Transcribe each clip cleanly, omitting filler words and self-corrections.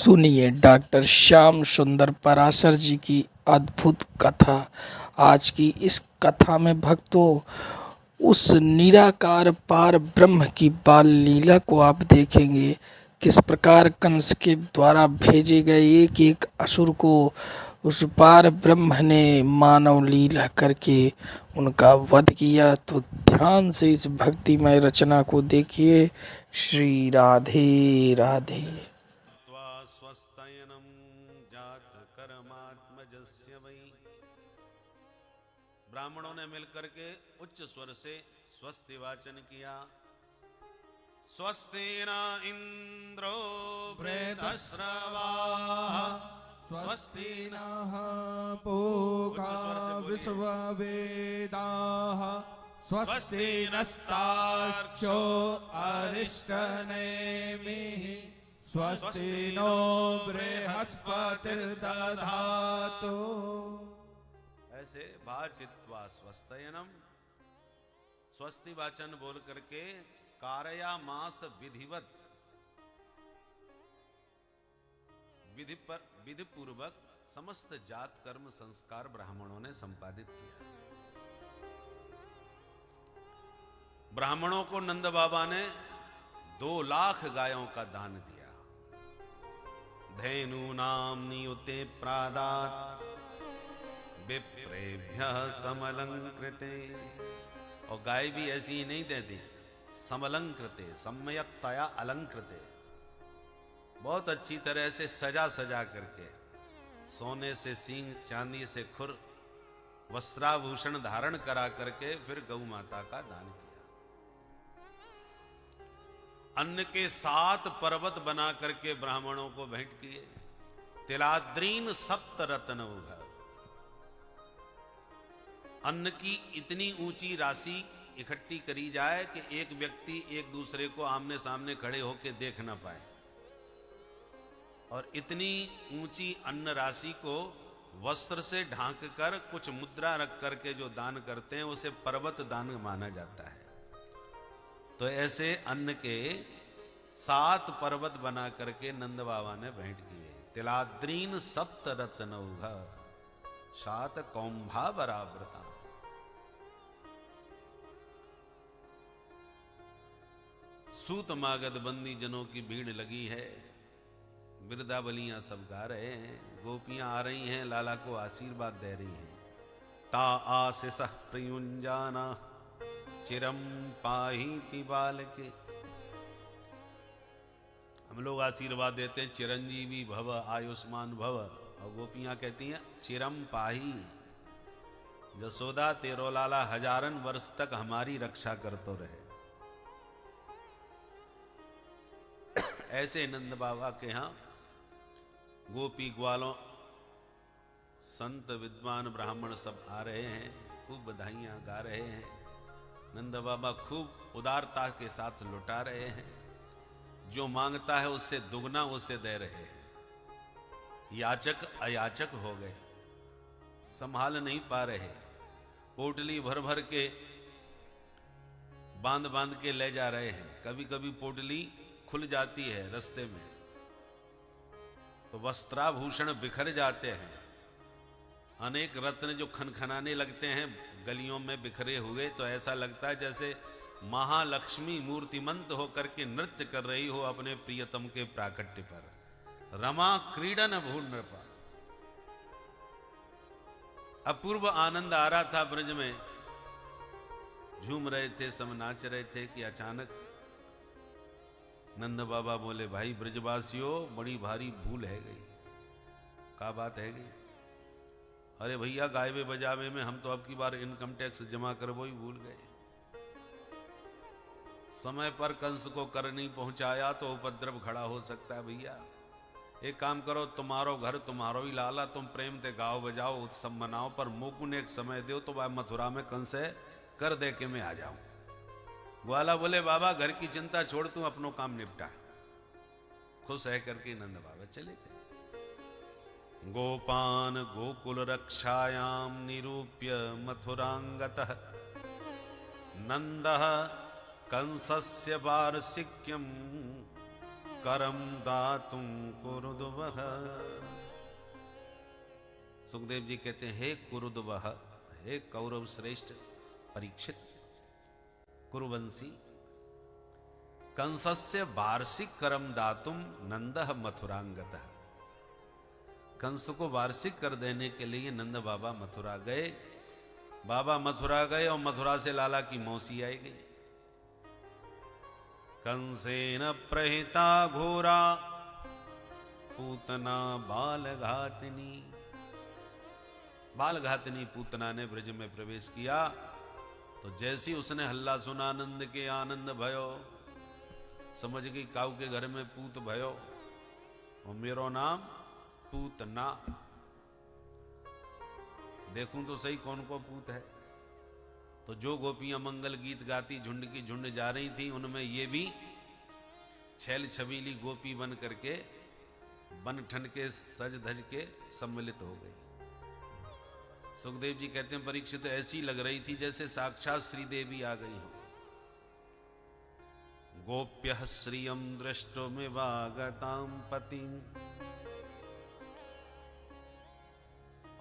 सुनिए डॉक्टर श्याम सुंदर पराशर जी की अद्भुत कथा। आज की इस कथा में भक्तों उस निराकार पार ब्रह्म की बाल लीला को आप देखेंगे। किस प्रकार कंस के द्वारा भेजे गए एक एक असुर को उस पार ब्रह्म ने मानव लीला करके उनका वध किया। तो ध्यान से इस भक्तिमय रचना को देखिए। श्री राधे राधे। स्वस्तयनं जात कर्मात्मजस्य वै। ब्राह्मणों ने मिलकर के उच्च स्वर से स्वस्ति वाचन किया। स्वस्ति न इंद्रो बृहस्रवाः स्वस्ति नः पूषा विश्ववेदाः स्वस्ति नस्तार्क्ष्यो अरिष्टनेमिः स्वस्ति नो बृहस्पतिर्दधातु। ऐसे भाचित्वा स्वस्तयनम स्वस्ति वाचन बोल करके कारया मास विधिवत विधि पूर्वक समस्त जात कर्म संस्कार ब्राह्मणों ने संपादित किया। ब्राह्मणों को नंद बाबा ने 2 लाख गायों का दान दिया। धेनु नाम नियुते प्रादात विप्रेभ्यः समलंकृते। और गाय भी ऐसी ही नहीं देती, समलंकृते, सम्यक्तया अलंकृते, बहुत अच्छी तरह से सजा सजा करके, सोने से सींग, चांदी से खुर, वस्त्राभूषण धारण करा करके फिर गौ माता का दान किया। अन्न के 7 पर्वत बना करके ब्राह्मणों को भेंट किए। तिलाद्रीन 7 रत्न उघा। अन्न की इतनी ऊंची राशि इकट्ठी करी जाए कि एक व्यक्ति एक दूसरे को आमने सामने खड़े होकर देख ना पाए। और इतनी ऊंची अन्न राशि को वस्त्र से ढांक कर कुछ मुद्रा रख करके जो दान करते हैं उसे पर्वत दान माना जाता है। तो ऐसे अन्न के 7 पर्वत बना करके नंद बाबा ने भेंट किए। तिलाद्रीन 7 रत्न उघा 7 कौंभा बराबरता। सूत मागध बंदी जनों की भीड़ लगी है। बिरदावलियां सब गा रहे हैं। गोपियां आ रही हैं, लाला को आशीर्वाद दे रही हैं। ता आशिष प्रयुंजाना चिरम पाहीति बालके। हम लोग आशीर्वाद देते हैं चिरंजीवी भव, आयुष्मान भव, और गोपियां कहती हैं चिरम पाही। जसोदा तेरो लाला हजारन वर्ष तक हमारी रक्षा करतो रहे। ऐसे नंद बाबा के यहाँ गोपी ग्वालों, संत विद्वान ब्राह्मण सब आ रहे हैं, खूब बधाइयां गा रहे हैं। नंद बाबा खूब उदारता के साथ लुटा रहे हैं। जो मांगता है उससे दुगना उसे दे रहे हैं। याचक अयाचक हो गए, संभाल नहीं पा रहे। पोटली भर भर के बांध बांध के ले जा रहे हैं। कभी कभी पोटली खुल जाती है रास्ते में, तो वस्त्राभूषण बिखर जाते हैं। अनेक रत्न जो खनखनाने लगते हैं गलियों में बिखरे हुए, तो ऐसा लगता है जैसे महालक्ष्मी मूर्तिमंत होकर के नृत्य कर रही हो अपने प्रियतम के प्राकट्य पर। रमा क्रीडन भूल नृपा। अपूर्व आनंद आ रहा था ब्रज में, झूम रहे थे, सब नाच रहे थे कि अचानक नंद बाबा बोले, भाई ब्रजवासियों, बड़ी भारी भूल है गई। क्या बात है गई? अरे भैया, गायबे बजावे में हम तो अब की बार इनकम टैक्स जमा कर वो ही भूल गए। समय पर कंस को कर नहीं पहुंचाया तो उपद्रव खड़ा हो सकता है। भैया एक काम करो, तुम्हारो घर तुम्हारो ही लाला, तुम प्रेम से गाओ बजाओ, उत्सव मनाओ, पर मुकुन एक समय दो तो वह मथुरा में कंस है कर दे के मैं आ जाऊं। ग्वाला बोले, बाबा घर की चिंता छोड़, तू अपनो काम निपटा। खुश है करके नंद बाबा चले गए। गोपान गोकुल रक्षायाम निरूप्य मथुरांगतः नंदः कंसस्य वार्षिक्यम् करम दातुम कुरुदवः। सुखदेव जी कहते हैं, हे कुरुदवः, हे कौरव श्रेष्ठ परीक्षित कुरुवंशी, कंसस्य वार्षिक करम दातुम नंदः मथुरांगतः। कंस को वार्षिक कर देने के लिए नंद बाबा मथुरा गए। बाबा मथुरा गए और मथुरा से लाला की मौसी आई गई। कंसेन प्रहिता घोरा पूतना बालघातिनी। बालघातिनी पूतना ने ब्रज में प्रवेश किया तो जैसी उसने हल्ला सुना, आनंद के आनंद भयो, समझ गई काऊ के घर में पूत भयो और मेरो नाम पूतना। देखूं तो सही कौन को पूत है। तो जो गोपियां मंगल गीत गाती झुंड की झुंड जा रही थी, उनमें ये भी छैल छबीली गोपी बन करके बन ठन के सज धज के सम्मिलित हो गई। सुखदेव जी कहते हैं, परीक्षित ऐसी लग रही थी जैसे साक्षात श्री देवी आ गई हो। गोप्यः श्रियं दृष्टुमिवागतां पतिं।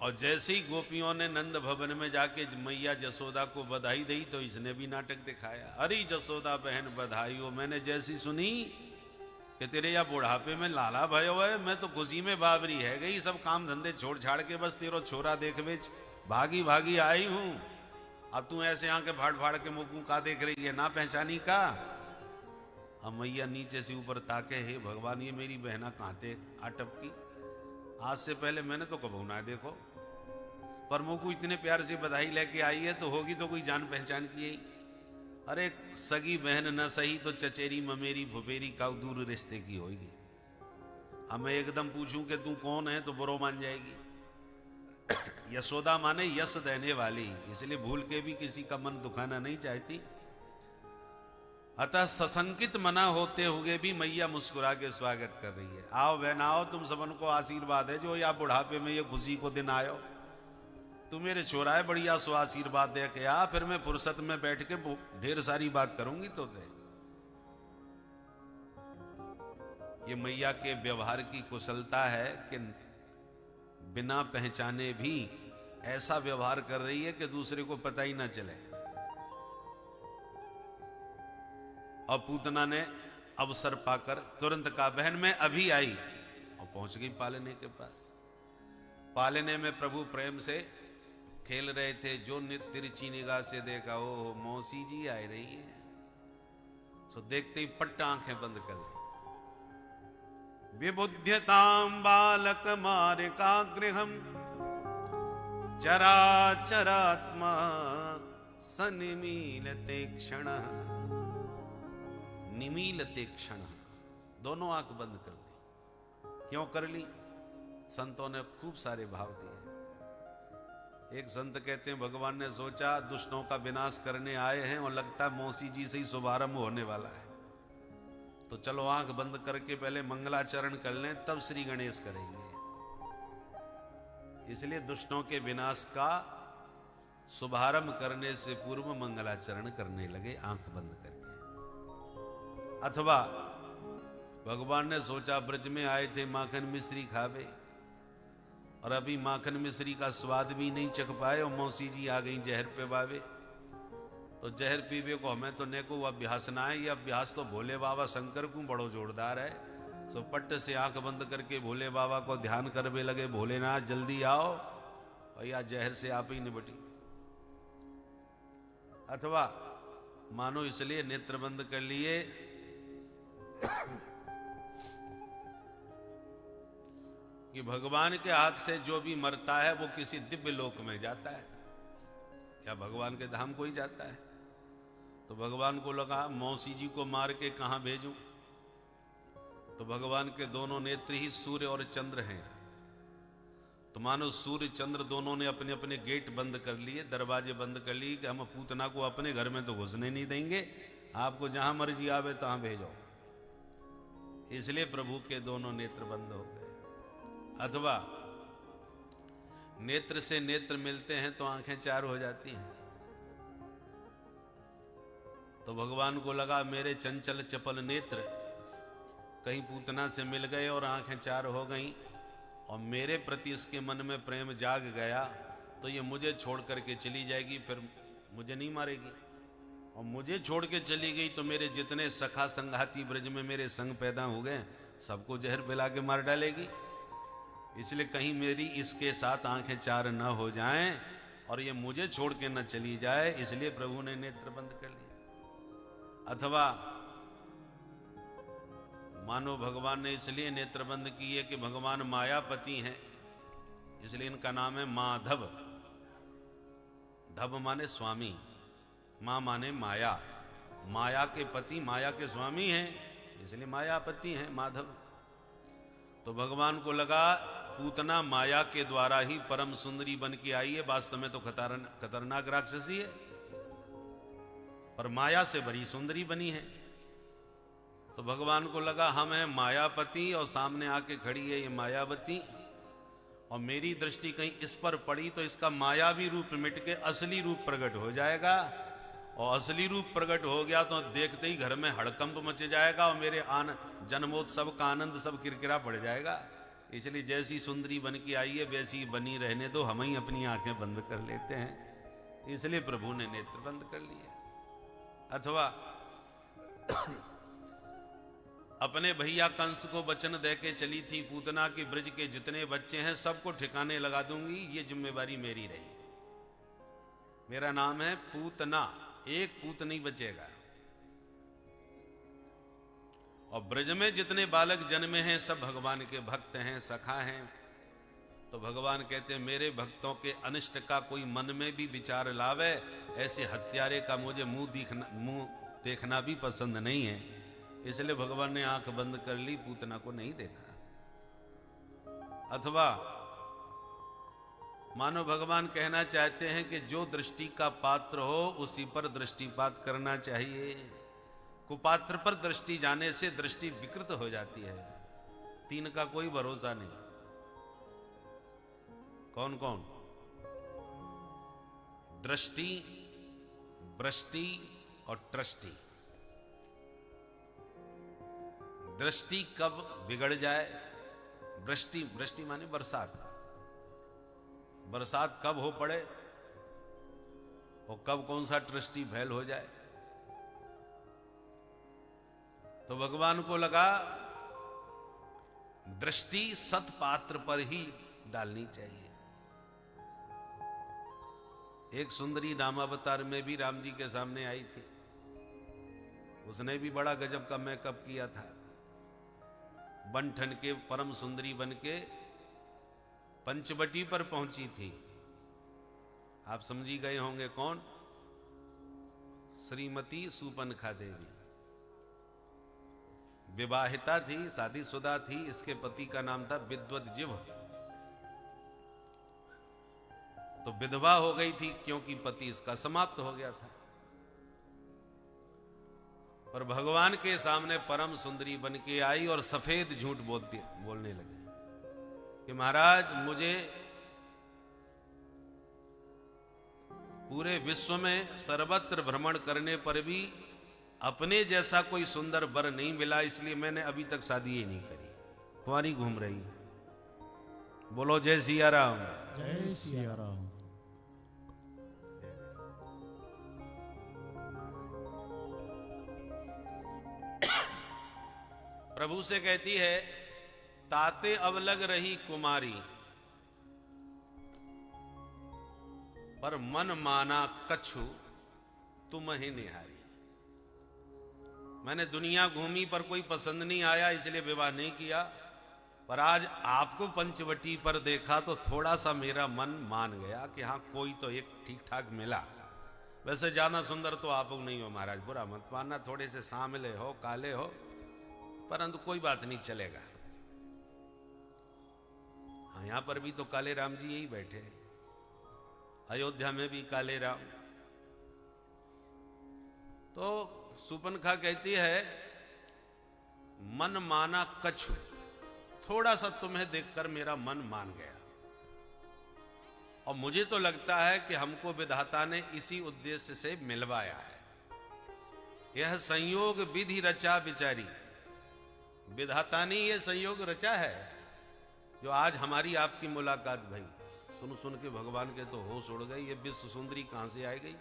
और जैसे ही गोपियों ने नंद भवन में जाके मैया जसोदा को बधाई दी तो इसने भी नाटक दिखाया। अरे जसोदा बहन बधाई हो, मैंने जैसी सुनी कि तेरे या बुढ़ापे में लाला भयो है, मैं तो खुशी में बाबरी है गई। सब काम धंधे छोड़ छाड़ के बस तेरो छोरा देख बेच भागी भागी आई हूं। अब तू ऐसे आके फाड़ फाड़ के मुकू का देख रही है, ना पहचानी का। अब मैया नीचे से ऊपर ताके, हे भगवान ये मेरी बहना कहाँ थे आटपकी। आज से पहले मैंने तो कबू ना देखो, पर मुझको इतने प्यार से बधाई लेके आई है तो होगी तो कोई जान पहचान की है। अरे सगी बहन न सही तो चचेरी ममेरी भुपेरी का दूर रिश्ते की होगी। अब मैं एकदम पूछूं कि तू कौन है तो बुरो मान जाएगी। यशोदा माने यश देने वाली, इसलिए भूल के भी किसी का मन दुखाना नहीं चाहती। अतः सशंकित मना होते हुए भी मैया मुस्कुरा के स्वागत कर रही है। आओ बहन आओ, तुम सबन को आशीर्वाद है जो या बुढ़ापे में ये खुशी को दिन आयो। तू मेरे छोरा है, बढ़िया सो आशीर्वाद दे के आ, फिर मैं फुर्सत में बैठ के ढेर सारी बात करूंगी। तो दे ये मैया के व्यवहार की कुशलता है कि बिना पहचाने भी ऐसा व्यवहार कर रही है कि दूसरे को पता ही ना चले। और पूतना ने अवसर पाकर तुरंत कहा, बहन मैं अभी आई, और पहुंच गई पालने के पास। पालने में प्रभु प्रेम से खेल रहे थे। जो तिरछी निगाह से देखा, ओ मौसी जी आ रही है, सो देखते ही पट्टा आंखें बंद कर ली। विबुध्यताम बालक मारिका गृहम चराचरात्मा सनिमीलते क्षण। निमीलते क्षण, दोनों आंख बंद कर ली। क्यों कर ली? संतों ने खूब सारे भाव दिए। एक संत कहते हैं, भगवान ने सोचा दुष्टों का विनाश करने आए हैं और लगता है मौसी जी से ही शुभारंभ होने वाला है, तो चलो आंख बंद करके पहले मंगलाचरण कर लें, तब श्री गणेश करेंगे। इसलिए दुष्टों के विनाश का शुभारंभ करने से पूर्व मंगलाचरण करने लगे आंख बंद करके। अथवा भगवान ने सोचा ब्रज में आए थे माखन मिश्री खावे, और अभी माखन मिश्री का स्वाद भी नहीं चख पाए और मौसी जी आ गई जहर पे बावे, तो जहर पीवे को हमें तो ने को अभ्यास ना है। ये अभ्यास तो भोले बाबा शंकर को बड़ो जोरदार है। सो पट्ट से आंख बंद करके भोले बाबा को ध्यान करने लगे, भोलेनाथ जल्दी आओ भैया, जहर से आप ही निपटी। अथवा मानो इसलिए नेत्र बंद कर लिए कि भगवान के हाथ से जो भी मरता है वो किसी दिव्य लोक में जाता है या भगवान के धाम को ही जाता है। तो भगवान को लगा मौसी जी को मार के कहां भेजूं, तो भगवान के दोनों नेत्र ही सूर्य और चंद्र हैं। तो मानो सूर्य चंद्र दोनों ने अपने अपने गेट बंद कर लिए, दरवाजे बंद कर लिए कि हम पूतना को अपने घर में तो घुसने नहीं देंगे, आपको जहां मर्जी आवे तहां भेजो। इसलिए प्रभु के दोनों नेत्र बंद हो गए। अथवा नेत्र से नेत्र मिलते हैं तो आंखें चार हो जाती हैं। तो भगवान को लगा मेरे चंचल चपल नेत्र कहीं पूतना से मिल गए और आंखें चार हो गईं और मेरे प्रति इसके मन में प्रेम जाग गया तो ये मुझे छोड़ करके चली जाएगी, फिर मुझे नहीं मारेगी। और मुझे छोड़ के चली गई तो मेरे जितने सखा संघाती ब्रज में मेरे संग पैदा हो गए सबको जहर पिला के मार डालेगी। इसलिए कहीं मेरी इसके साथ आंखें चार न हो जाएं और ये मुझे छोड़ के न चली जाए, इसलिए प्रभु ने नेत्र बंद कर लिया। अथवा मानो भगवान ने इसलिए नेत्र बंद किए कि भगवान मायापति हैं, इसलिए इनका नाम है माधव। धव माने स्वामी, मां माने माया, माया के पति माया के स्वामी हैं, इसलिए मायापति हैं माधव। तो भगवान को लगा पूतना माया के द्वारा ही परम सुंदरी बन के आई है, वास्तव में तो खतरनाक राक्षसी है, पर माया से बड़ी सुंदरी बनी है। तो भगवान को लगा हम हैं मायापति और सामने आके खड़ी है ये मायावती, और मेरी दृष्टि कहीं इस पर पड़ी तो इसका मायावी रूप मिट के असली रूप प्रकट हो जाएगा, और असली रूप प्रकट हो गया तो देखते ही घर में हड़कंप मच जाएगा और मेरे जन्मोत्सव का आनंद सब किरकिरा पड़ जाएगा। इसलिए जैसी सुंदरी बन के आई है वैसी बनी रहने दो, हम ही अपनी आंखें बंद कर लेते हैं, इसलिए प्रभु ने नेत्र बंद कर लिए। अथवा अपने भैया कंस को वचन देके चली थी पूतना की ब्रज के जितने बच्चे हैं सबको ठिकाने लगा दूंगी, ये जिम्मेवारी मेरी रही। मेरा नाम है पूतना, एक पूत नहीं बचेगा। और ब्रज में जितने बालक जन्मे हैं सब भगवान के भक्त हैं, सखा हैं। तो भगवान कहते हैं मेरे भक्तों के अनिष्ट का कोई मन में भी विचार लावे, ऐसे हत्यारे का मुझे मुंह देखना भी पसंद नहीं है, इसलिए भगवान ने आंख बंद कर ली, पूतना को नहीं देखा। अथवा मानो भगवान कहना चाहते हैं कि जो दृष्टि का पात्र हो उसी पर दृष्टिपात करना चाहिए, कुपात्र पर दृष्टि जाने से दृष्टि विकृत हो जाती है। तीन का कोई भरोसा नहीं। कौन कौन? दृष्टि, भ्रष्टि और ट्रष्टि। दृष्टि कब बिगड़ जाए, वृष्टि, वृष्टि माने बरसात, बरसात कब हो पड़े और कब कौन सा ट्रष्टि फैल हो जाए। तो भगवान को लगा दृष्टि सत्पात्र पर ही डालनी चाहिए। एक सुंदरी रामावतार में भी राम जी के सामने आई थी, उसने भी बड़ा गजब का मेकअप किया था, बन ठन के परम सुंदरी बन के पंचवटी पर पहुंची थी। आप समझी गए होंगे कौन? श्रीमती सूपनखा देवी। विवाहिता थी, शादीशुदा थी, इसके पति का नाम था विद्वद्जिह्व। तो विधवा हो गई थी क्योंकि पति इसका समाप्त हो गया था। पर भगवान के सामने परम सुंदरी बन के आई और सफेद झूठ बोलने लगे कि महाराज मुझे पूरे विश्व में सर्वत्र भ्रमण करने पर भी अपने जैसा कोई सुंदर वर नहीं मिला, इसलिए मैंने अभी तक शादी ही नहीं करी, कुंवारी घूम रही। बोलो जय सिया राम। जय सिया राम। प्रभु से कहती है ताते अब लग रही कुमारी, पर मन माना कछु तुम ही निहारी। मैंने दुनिया घूमी पर कोई पसंद नहीं आया, इसलिए विवाह नहीं किया, पर आज आपको पंचवटी पर देखा तो थोड़ा सा मेरा मन मान गया कि हाँ कोई तो एक ठीक ठाक मिला। वैसे ज्यादा सुंदर तो आप नहीं हो महाराज, बुरा मत मानना, थोड़े से सांवले हो, काले हो, परंतु कोई बात नहीं, चलेगा। हाँ यहां पर भी तो काले राम जी यही बैठे हैं, अयोध्या में भी काले राम। तो सुपनखा कहती है मन माना कछु, थोड़ा सा तुम्हें देखकर मेरा मन मान गया, और मुझे तो लगता है कि हमको विधाता ने इसी उद्देश्य से मिलवाया है। यह संयोग विधि रचा बिचारी, विधाता ने ये संयोग रचा है जो आज हमारी आपकी मुलाकात भई। सुन सुन के भगवान के तो होश उड़ गई, ये विश्व सुंदरी कहां से आ गई,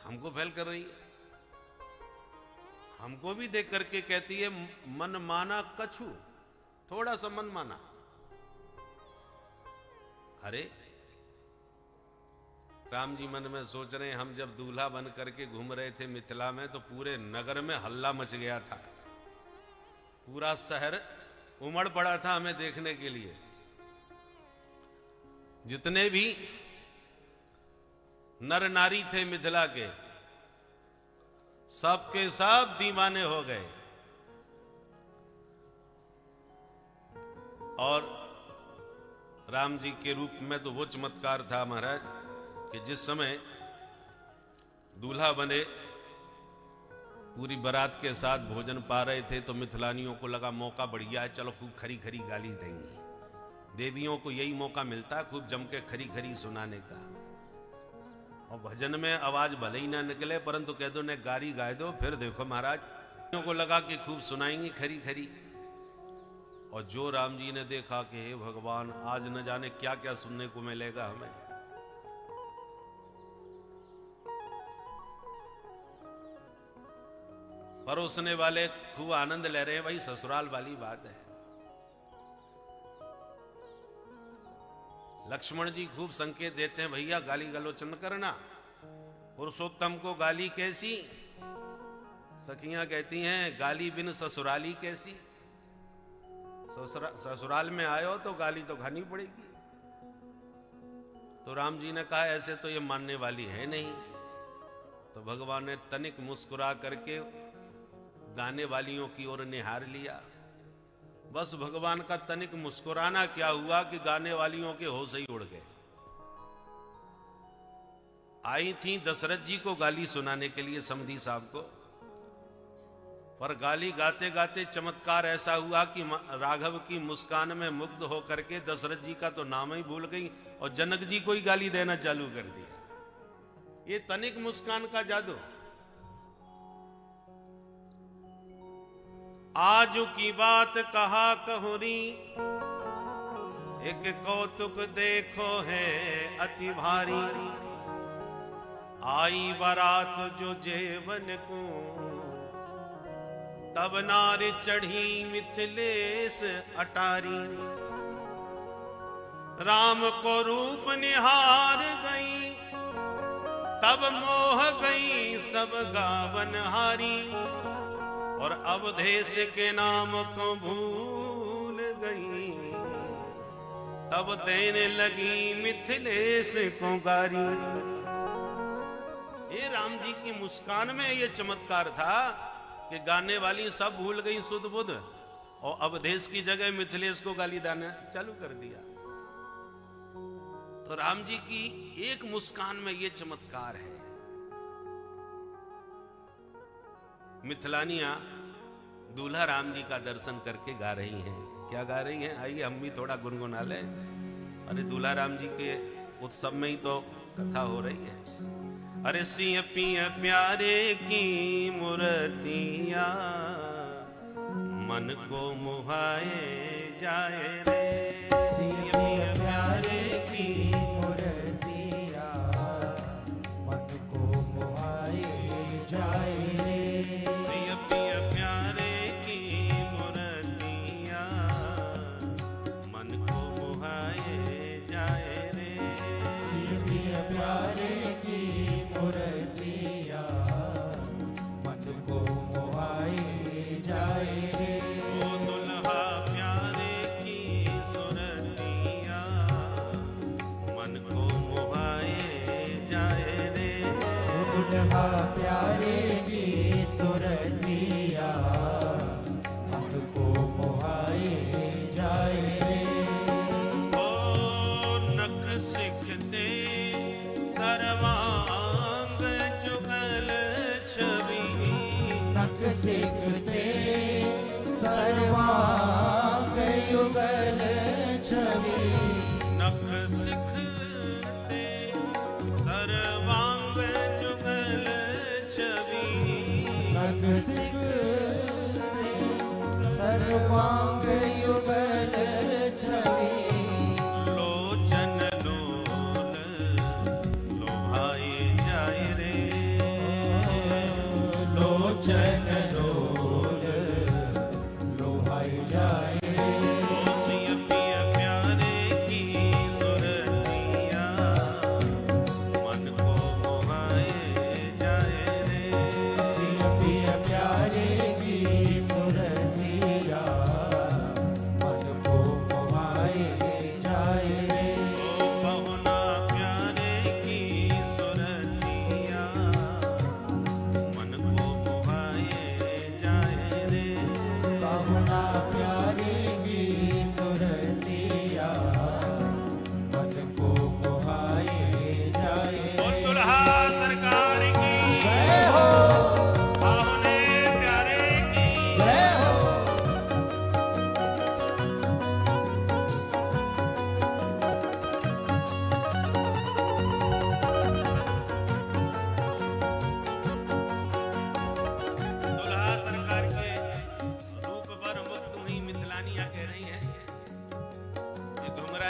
हमको फैल कर रही है। हमको भी देख करके कहती है मन माना कछु, थोड़ा सा मन माना। अरे राम जी मन में सोच रहे हैं, हम जब दूल्हा बन करके घूम रहे थे मिथिला में तो पूरे नगर में हल्ला मच गया था, पूरा शहर उमड़ पड़ा था हमें देखने के लिए। जितने भी नर नारी थे मिथिला के, सबके सब दीवाने हो गए। और राम जी के रूप में तो वो चमत्कार था महाराज कि जिस समय दूल्हा बने पूरी बारात के साथ भोजन पा रहे थे तो मिथिलानियों को लगा मौका बढ़िया है, चलो खूब खरी खरी गाली देंगे। देवियों को यही मौका मिलता है खूब जम के खरी खरी सुनाने का। और भजन में आवाज भले ही ना निकले परंतु कह दो ने गारी गाए दो, फिर देखो महाराज को लगा कि खूब सुनाएंगे खरी खरी। और जो राम जी ने देखा कि हे भगवान आज न जाने क्या क्या सुनने को मिलेगा हमें। परोसने वाले खूब आनंद ले रहे हैं, भाई ससुराल वाली बात है। लक्ष्मण जी खूब संकेत देते हैं, भैया गाली गलोच न करना, पुरुषोत्तम को गाली कैसी। सखियां कहती हैं गाली बिन ससुराली कैसी। ससुराल में आयो तो गाली तो खानी पड़ेगी। तो राम जी ने कहा ऐसे तो ये मानने वाली है नहीं। तो भगवान ने तनिक मुस्कुरा करके गाने वालियों की ओर निहार लिया। बस भगवान का तनिक मुस्कुराना क्या हुआ कि गाने वालियों के होश ही उड़ गए। आई थी दशरथ जी को गाली सुनाने के लिए समधी साहब को, पर गाली गाते गाते चमत्कार ऐसा हुआ कि राघव की मुस्कान में मुग्ध होकर के दशरथ जी का तो नाम ही भूल गई और जनक जी को ही गाली देना चालू कर दिया। ये तनिक मुस्कान का जादू। आज की बात कहा कहोरी, एक कौतुक देखो है अति भारी। आई बारात जो जेवन को, तब नार चढ़ी मिथिलेश अटारी। राम को रूप निहार गई, तब मोह गई सब गावन हारी। और अवधेश के नाम को भूल गई, तब देने लगी मिथिलेश को गारी। ये राम जी की मुस्कान में ये चमत्कार था कि गाने वाली सब भूल गई सुध बुध और अवधेश की जगह मिथिलेश को गाली देना चालू कर दिया। तो राम जी की एक मुस्कान में ये चमत्कार है। मिथिलानियां दूल्हा राम जी का दर्शन करके गा रही हैं। क्या गा रही हैं? आइए हम भी थोड़ा गुनगुना लें। अरे दूल्हा राम जी के उत्सव में ही तो कथा हो रही है। अरे सिंह पिय प्यारे की मूर्तियां, मन को मुहाए जाए रे। सिंह पिय प्यारे की मूर्तियां, मन को मुहाए जाए रे। सिंह पिय प्यारे की मूर्तियां, मन को मुहाए जाए रे। सिंह पिय प्यारे की मूर्तियां, मन को मोहाए जाए रे। ओ दुल्हा प्यारे की सुरतियां, मन को मोहाए जाए रे। दुल्हा प्यारे की सुरतियां, मन को मोहाए जाए रे। ओ नख सिखते सर्वांग जुगल छवि। नख सिखते सर्वांग युगल छवि। नख सिखते सर्वांग जुगल छवि। नख सिखते सर्वांग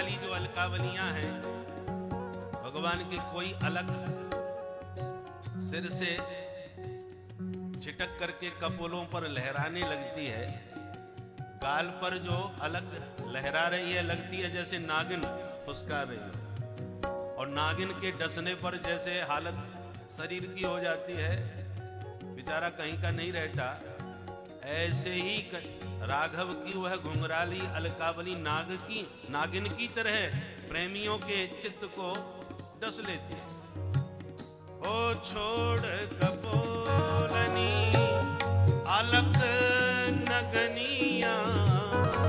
वाली जो अलकावलियां हैं, भगवान की कोई अलग सिर से छिटक करके कपोलों पर लहराने लगती है, गाल पर जो अलग लहरा रही है लगती है जैसे नागिन फुसका रही है, और नागिन के डसने पर जैसे हालत शरीर की हो जाती है, बेचारा कहीं का नहीं रहता, ऐसे ही राघव की वह घुंघराली अलकावली नागिन की तरह प्रेमियों के चित्त को डस लेती है। ओ छोड़ कपोलनी अलक नगनिया,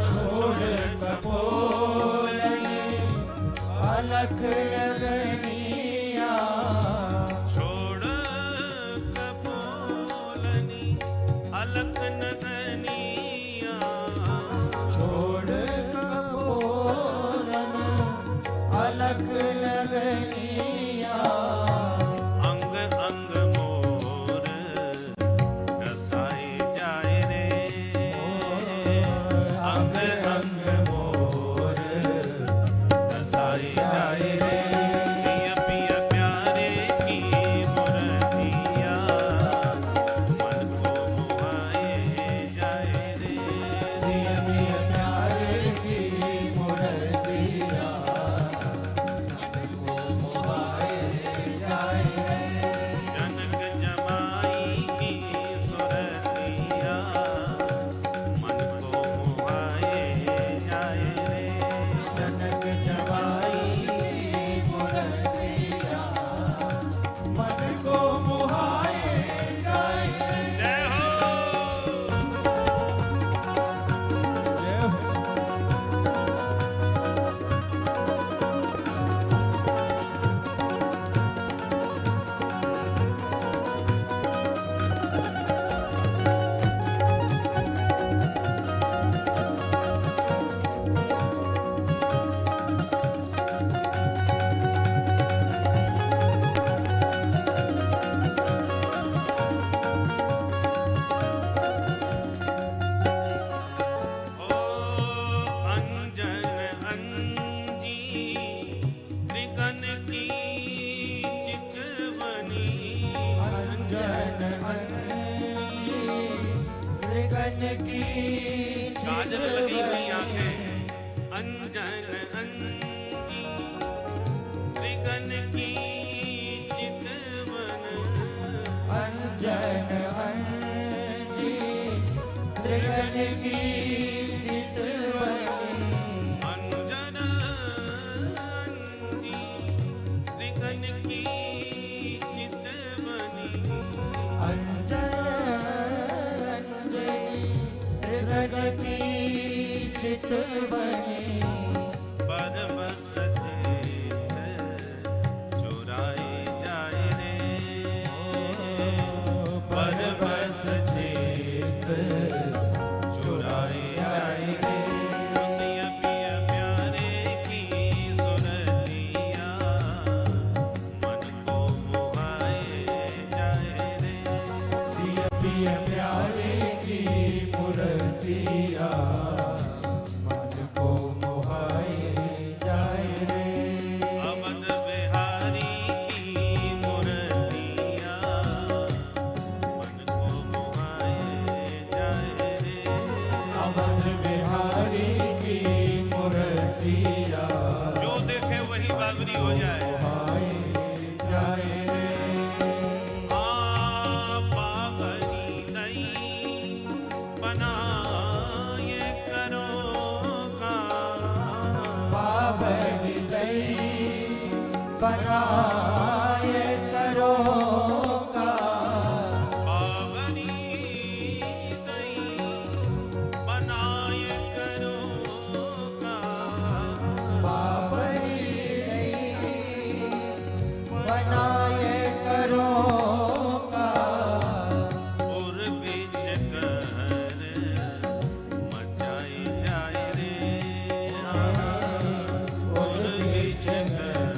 छोड़ कपोलनी अलख नगनिया, छोड़ कपोलनी अलक नगनिया, छोड़ कपोलन अलख नगनिया, अंग अंग मोर रसाए जाए रे, अंग अंग मोर रसाए जाए रे, पिया पिया प्यारे की मुरतिया, मन को मुहाए जाए रे, सिया पिया प्यारे की मुरतिया, को मोहाए जाए रे, जनक जमाई की सुरतिया, मन को मुहाए जाए रे, जनक जवाई मुरतिया, मन को मोहाए जाए रे। जय हो। जय हो। ओ अंजन अंजी त्रिगन की चितवनी, अंजन अंजी मृगन की काजल लगी हुई आंखें, अंजन अंजी त्रिगन की चितवन, अंजन अंजी मृगन की चितवनी, अंजन अंजी त्रिगन की चितवनी, अंजन अंजनी मृगन की चितवनी, परमस चेत चुराए जाए रे, परमस चेत चुराए जाए रे, सिया पिया प्यारे की सुरतिया, मन को मुहाए जाए रे, सिया पिया प्यारे की मुरतिया, मन को मोहाए जाए रे। अवध बिहारी की मुरतिया, मन को मुहाए जाए रे, अवध बिहारी की मुरतिया, जो देखे वही बाबरी हो जाए। मोहाए जाए रे। बाबरी दई बनाए करो का, बाबरी दई बनाए करो का, बाबरी दई बनाए करो का, बाबरी दई बनाए करो का, और बीच कर मचाए जाए रे, और बीच कर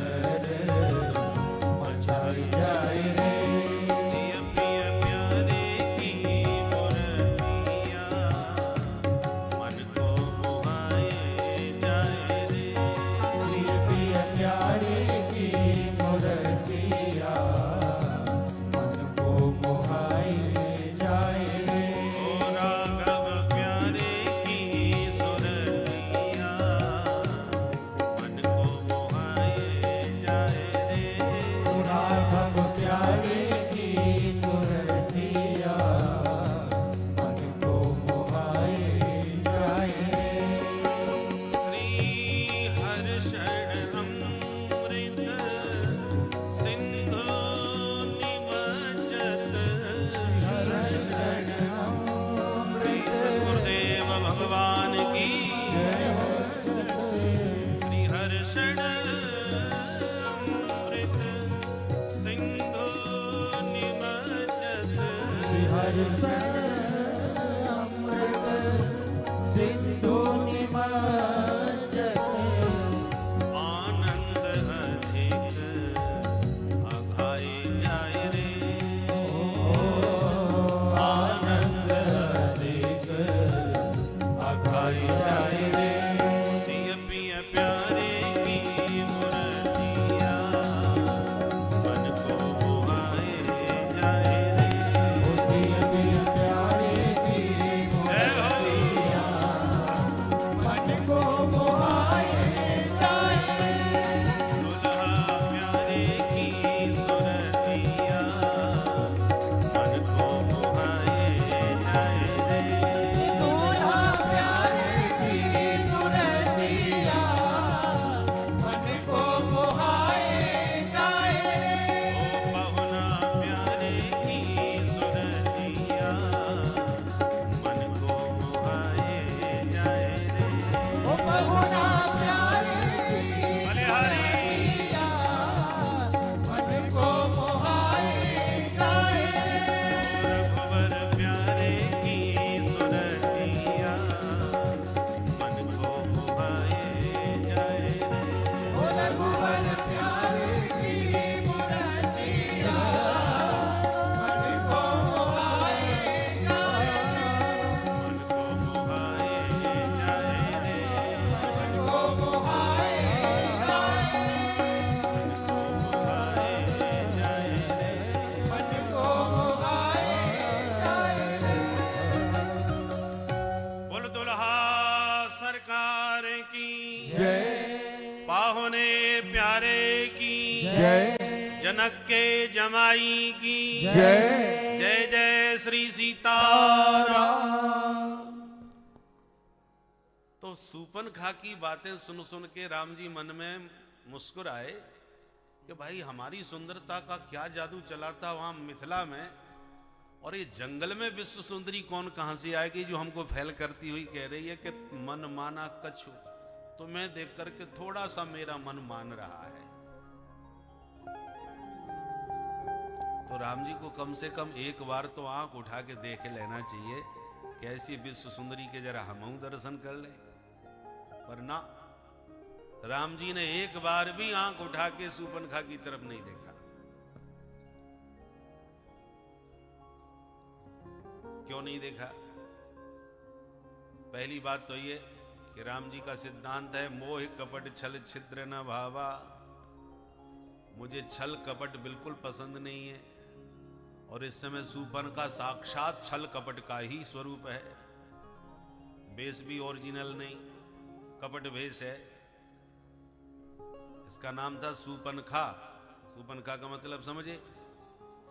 दर्शन अमृत सिंधु निमज्जन आनंद अधिक अघाई जाय रे, आनंद अधिक अघाई जाय रे। सिय पिय प्यारे की मूर्तिया मन को मोहाए जाय रे। सिय पिय प्यारे की जय हो। मूर्तिया मन को मोहाए जाय रे। दुल्हा प्यारे की सुरतिया मन को मोहाए जाय रे। दूल्हा प्यारे की सुरतिया मन को मोहाए जाय रे। ओ पहुना प्यारे की सुरतिया मन को मोहाए जाय रे। ओ बहुना प्यारे की बलिहारी सुरतिया मन को मोहाए जाय रे। रघुवर प्यारे की सुरतिया मन को मोहाए जाय रे। ओ रघुवर प्यारे की मूर्तिया मन को मोहाए जाय रे। मन को मोहाए जाय रे। मन को मोहाए जाय रे। मोहाए जाय रे। मन को मोहाए जाय रे। बोल दुल्हा सरकार की जय पाहुने प्यारे की जय जनक के जमाई की जय जय जय श्री सीताराम। तो सूपनखा की बातें सुन सुन के राम जी मन में मुस्कुराए कि भाई हमारी सुंदरता का क्या जादू चला था वहां मिथिला में, और ये जंगल में विश्व सुंदरी कौन कहां से आएगी जो हमको फैल करती हुई कह रही है कि मन माना कछु। तो मैं देख करके थोड़ा सा मेरा मन मान रहा है। तो राम जी को कम से कम एक बार तो आंख उठा के देख लेना चाहिए, कैसी विश्व सुंदरी के जरा हम दर्शन कर ले। पर ना, राम जी ने एक बार भी आंख उठा के सूपनखा की तरफ नहीं देखा। क्यों नहीं देखा? पहली बात तो ये कि राम जी का सिद्धांत है मोह कपट छल छिद्र न भावा। मुझे छल कपट बिल्कुल पसंद नहीं है, और इस समय सूपनखा साक्षात छल कपट का ही स्वरूप है। वेश भी ओरिजिनल नहीं, कपट वेश है। इसका नाम था सूपनखा। सूपनखा का मतलब समझे,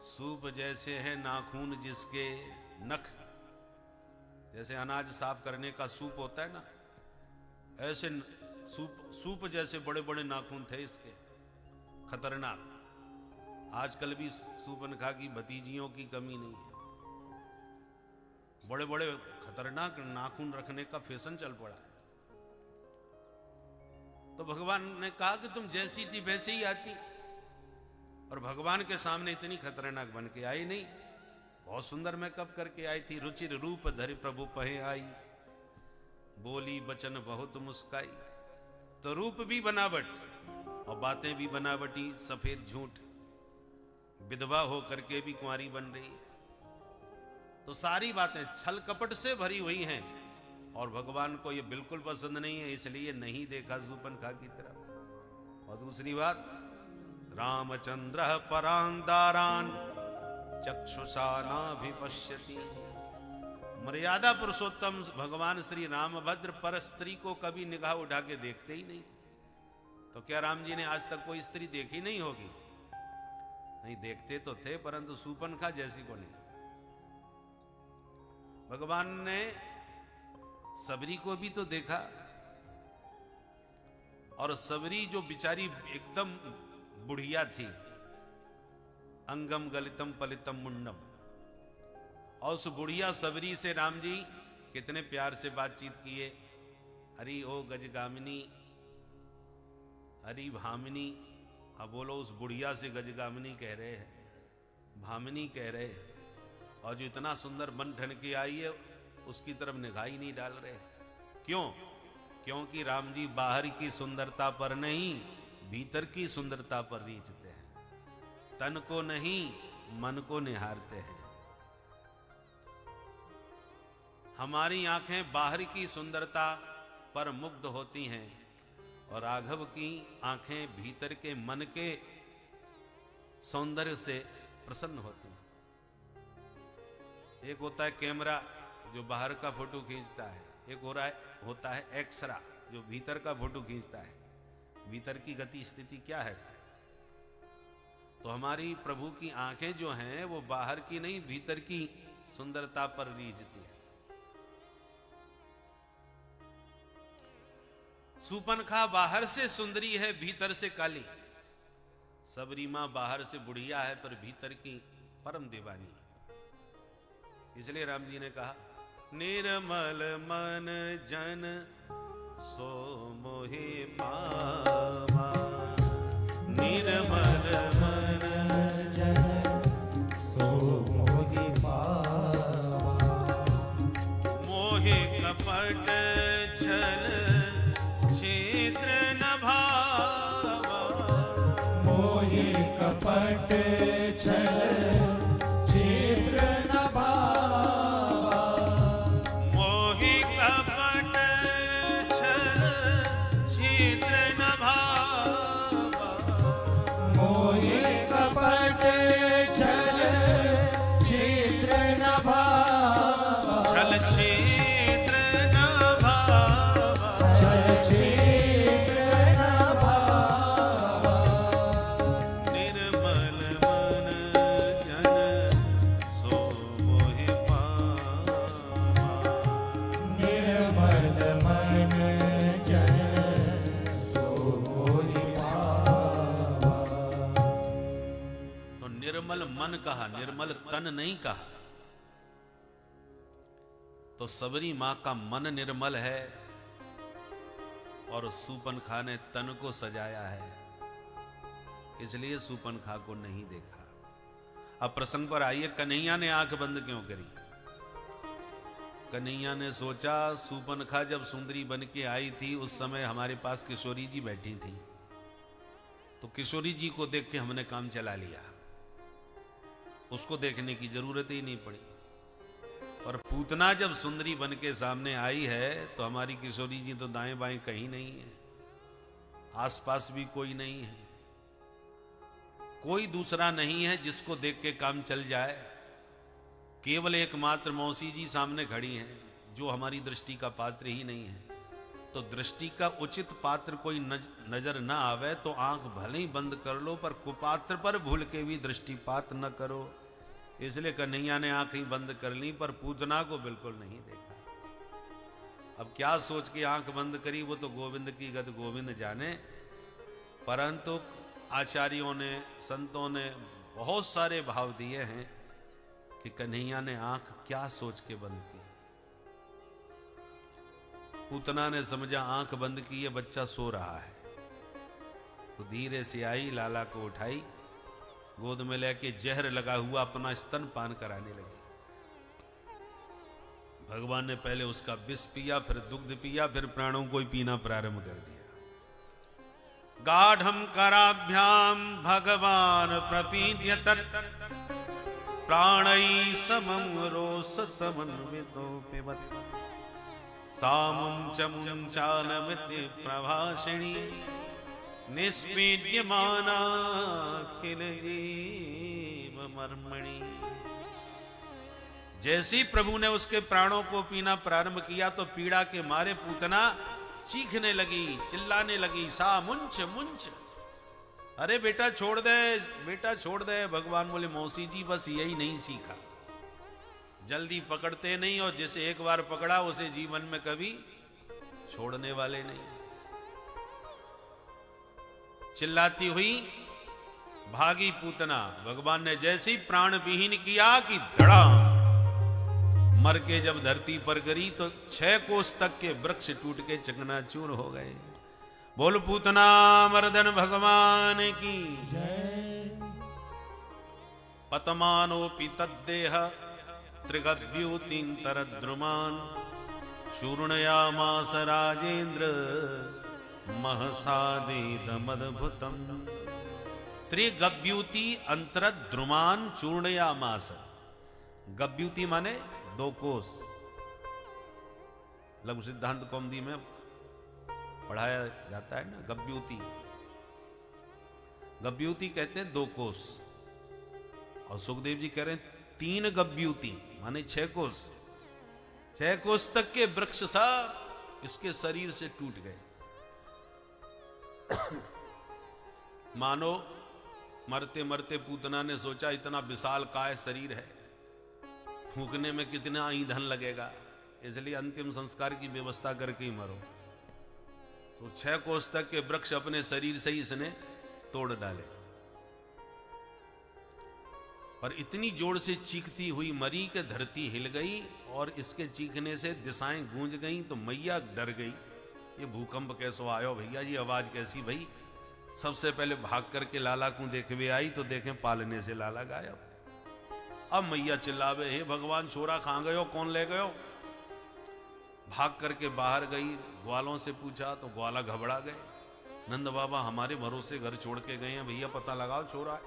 सूप जैसे है नाखून जिसके नख, जैसे अनाज साफ करने का सूप होता है ना, ऐसे सूप जैसे बड़े बड़े नाखून थे इसके, खतरनाक। आजकल भी सूपनखा की भतीजियों की कमी नहीं है, बड़े बड़े खतरनाक नाखून रखने का फैशन चल पड़ा है। तो भगवान ने कहा कि तुम जैसी थी वैसे ही आती, और भगवान के सामने इतनी खतरनाक बन के आई नहीं, बहुत सुंदर मेकअप करके आई थी। रुचिर रूप धरि प्रभु पहे आई, बोली बचन बहुत मुस्काई। तो रूप भी बनावट और बातें भी बनावटी, सफेद झूठ, विधवा हो करके भी कुंवारी बन रही। तो सारी बातें छल कपट से भरी हुई हैं, और भगवान को ये बिल्कुल पसंद नहीं है, इसलिए नहीं देखा सूपनखा की तरफ। और दूसरी बात, रामचंद्र परान दारान चक्षुषा नाभिपश्यति। मर्यादा पुरुषोत्तम भगवान श्री रामभद्र पर स्त्री को कभी निगाह उठा के देखते ही नहीं। तो क्या राम जी ने आज तक कोई स्त्री देखी नहीं होगी? नहीं, देखते तो थे, परंतु सूपनखा जैसी को नहीं। भगवान ने सबरी को भी तो देखा, और सबरी जो बिचारी एकदम बुढ़िया थी, अंगम गलितम पलितम मुंडम, और उस बुढ़िया सबरी से राम जी कितने प्यार से बातचीत किए। हरि ओ गजगामिनी, हरि भामिनी। अब बोलो, उस बुढ़िया से गजगामिनी कह रहे हैं, भामिनी कह रहे हैं। और जो इतना सुंदर बन ठन के आई है उसकी तरफ निगाह ही नहीं डाल रहे। क्यों? क्योंकि राम जी बाहर की सुंदरता पर नहीं, भीतर की सुंदरता पर रीझते हैं। तन को नहीं, मन को निहारते हैं। हमारी आंखें बाहर की सुंदरता पर मुग्ध होती हैं और राघव की आंखें भीतर के मन के सौंदर्य से प्रसन्न होती हैं। एक होता है कैमरा जो बाहर का फोटो खींचता है, एक होता है एक्सरा जो भीतर का फोटो खींचता है, भीतर की गति स्थिति क्या है। तो हमारी प्रभु की आंखें जो हैं वो बाहर की नहीं, भीतर की सुंदरता पर रीझती है। सूपनखा बाहर से सुंदरी है, भीतर से काली। सबरी मां बाहर से बुढ़िया है पर भीतर की परम दीवानी है। इसलिए राम जी ने कहा, निर्मल मन जन सो मोहि पावा, निर्मल मन जन सो मोहि पावा, मोहि कपट छल छिद्र न भावा, मोहि कपट छल छिद्र न भावा, मोहि कपट छल छिद्र न भावा, मोहि कपट छल छिद्र न भावा, छल छिद्र न भावा, छल छिद्र न भावा, निर्मल मन जन सो मोहि पावा, निर्मल मन जन सो मोहि पावा। तो निर्मल मन कहा, निर्मल तन नहीं कहा। तो सबरी मां का मन निर्मल है और सूपनखा ने तन को सजाया है, इसलिए सूपनखा को नहीं देखा। अब प्रसंग पर आइए, कन्हैया ने आंख बंद क्यों करी? कन्हैया ने सोचा, सूपनखा जब सुंदरी बन के आई थी उस समय हमारे पास किशोरी जी बैठी थी, तो किशोरी जी को देख के हमने काम चला लिया, उसको देखने की जरूरत ही नहीं पड़ी। और पूतना जब सुंदरी बन के सामने आई है तो हमारी किशोरी जी तो दाएं बाएं कहीं नहीं है, आसपास भी कोई नहीं है, कोई दूसरा नहीं है जिसको देख के काम चल जाए। केवल एकमात्र मौसी जी सामने खड़ी हैं जो हमारी दृष्टि का पात्र ही नहीं है। तो दृष्टि का उचित पात्र कोई नजर ना आवे तो आंख भले ही बंद कर लो, पर कुपात्र पर भूल के भी दृष्टिपात न करो। इसलिए कन्हैया ने आंख ही बंद कर ली, पर पूतना को बिल्कुल नहीं देखा। अब क्या सोच के आंख बंद करी वो तो गोविंद की गत गोविंद जाने, परंतु आचार्यों ने, संतों ने बहुत सारे भाव दिए हैं कि कन्हैया ने आंख क्या सोच के बंद की। पूतना ने समझा आंख बंद की है, बच्चा सो रहा है, तो धीरे से आई, लाला को उठाई, गोद में लेके जहर लगा हुआ अपना स्तन पान कराने लगी। भगवान ने पहले उसका विष पिया, फिर दुग्ध पिया, फिर प्राणों को ही पीना प्रारंभ कर दिया। गाढ़ं कराभ्याम भगवान प्रपीड्य तत् प्राणै समं रोष समन्वितो पिबत सामुंच मुंचानमिति प्रभाषिणी निष्पीड्यमाना किल जीव मर्मणि। जैसे ही प्रभु ने उसके प्राणों को पीना प्रारंभ किया तो पीड़ा के मारे पूतना चीखने लगी, चिल्लाने लगी, सा मुंच मुंच, अरे बेटा छोड़ दे, बेटा छोड़ दे। भगवान बोले, मौसी जी बस यही नहीं सीखा, जल्दी पकड़ते नहीं, और जिसे एक बार पकड़ा उसे जीवन में कभी छोड़ने वाले नहीं। चिल्लाती हुई भागी पूतना। भगवान ने जैसे ही प्राण विहीन किया कि धड़ाम, मर के जब धरती पर गिरी तो 6 कोस तक के वृक्ष टूट के चकनाचूर हो गए। बोल पूतना मर्दन भगवान की जय। पतमानोपि तद्देह त्रिगव्यूतिन्तरद्रुमान् चूर्णयामास राजेन्द्र महसादिदमद्भुतम्। त्रिगव्यूति अंतरद्रुमान् चूर्णयामास। गव्यूति माने 2 कोस। लघु सिद्धांत कौमुदी में पढ़ाया जाता है ना गव्यूति। गव्यूति कहते हैं 2 कोस, और सुखदेव जी कह रहे हैं 3 गव्यूति माने 6 कोस। 6 कोस तक के वृक्ष सब इसके शरीर से टूट गए। मानो मरते मरते पूतना ने सोचा इतना विशाल काय शरीर है, फूकने में कितना ईंधन लगेगा, इसलिए अंतिम संस्कार की व्यवस्था करके ही मरो। तो 6 कोस तक के वृक्ष अपने शरीर से ही इसने तोड़ डाले, और इतनी जोर से चीखती हुई मरी कि धरती हिल गई, और इसके चीखने से दिशाएं गूंज गईं। तो मैया डर गई, ये भूकंप कैसो आयो भैया, ये आवाज कैसी भई। सबसे पहले भाग करके लाला को देखवे आई, तो देखें पालने से लाला गायब। अब मैया चिल्लावे, हे भगवान छोरा कहां गयो, कौन ले गयो। भाग करके बाहर गई, ग्वालों से पूछा तो ग्वाला घबरा गए। नंद बाबा हमारे भरोसे घर छोड़ के गए हैं, भैया पता लगाओ छोरा है।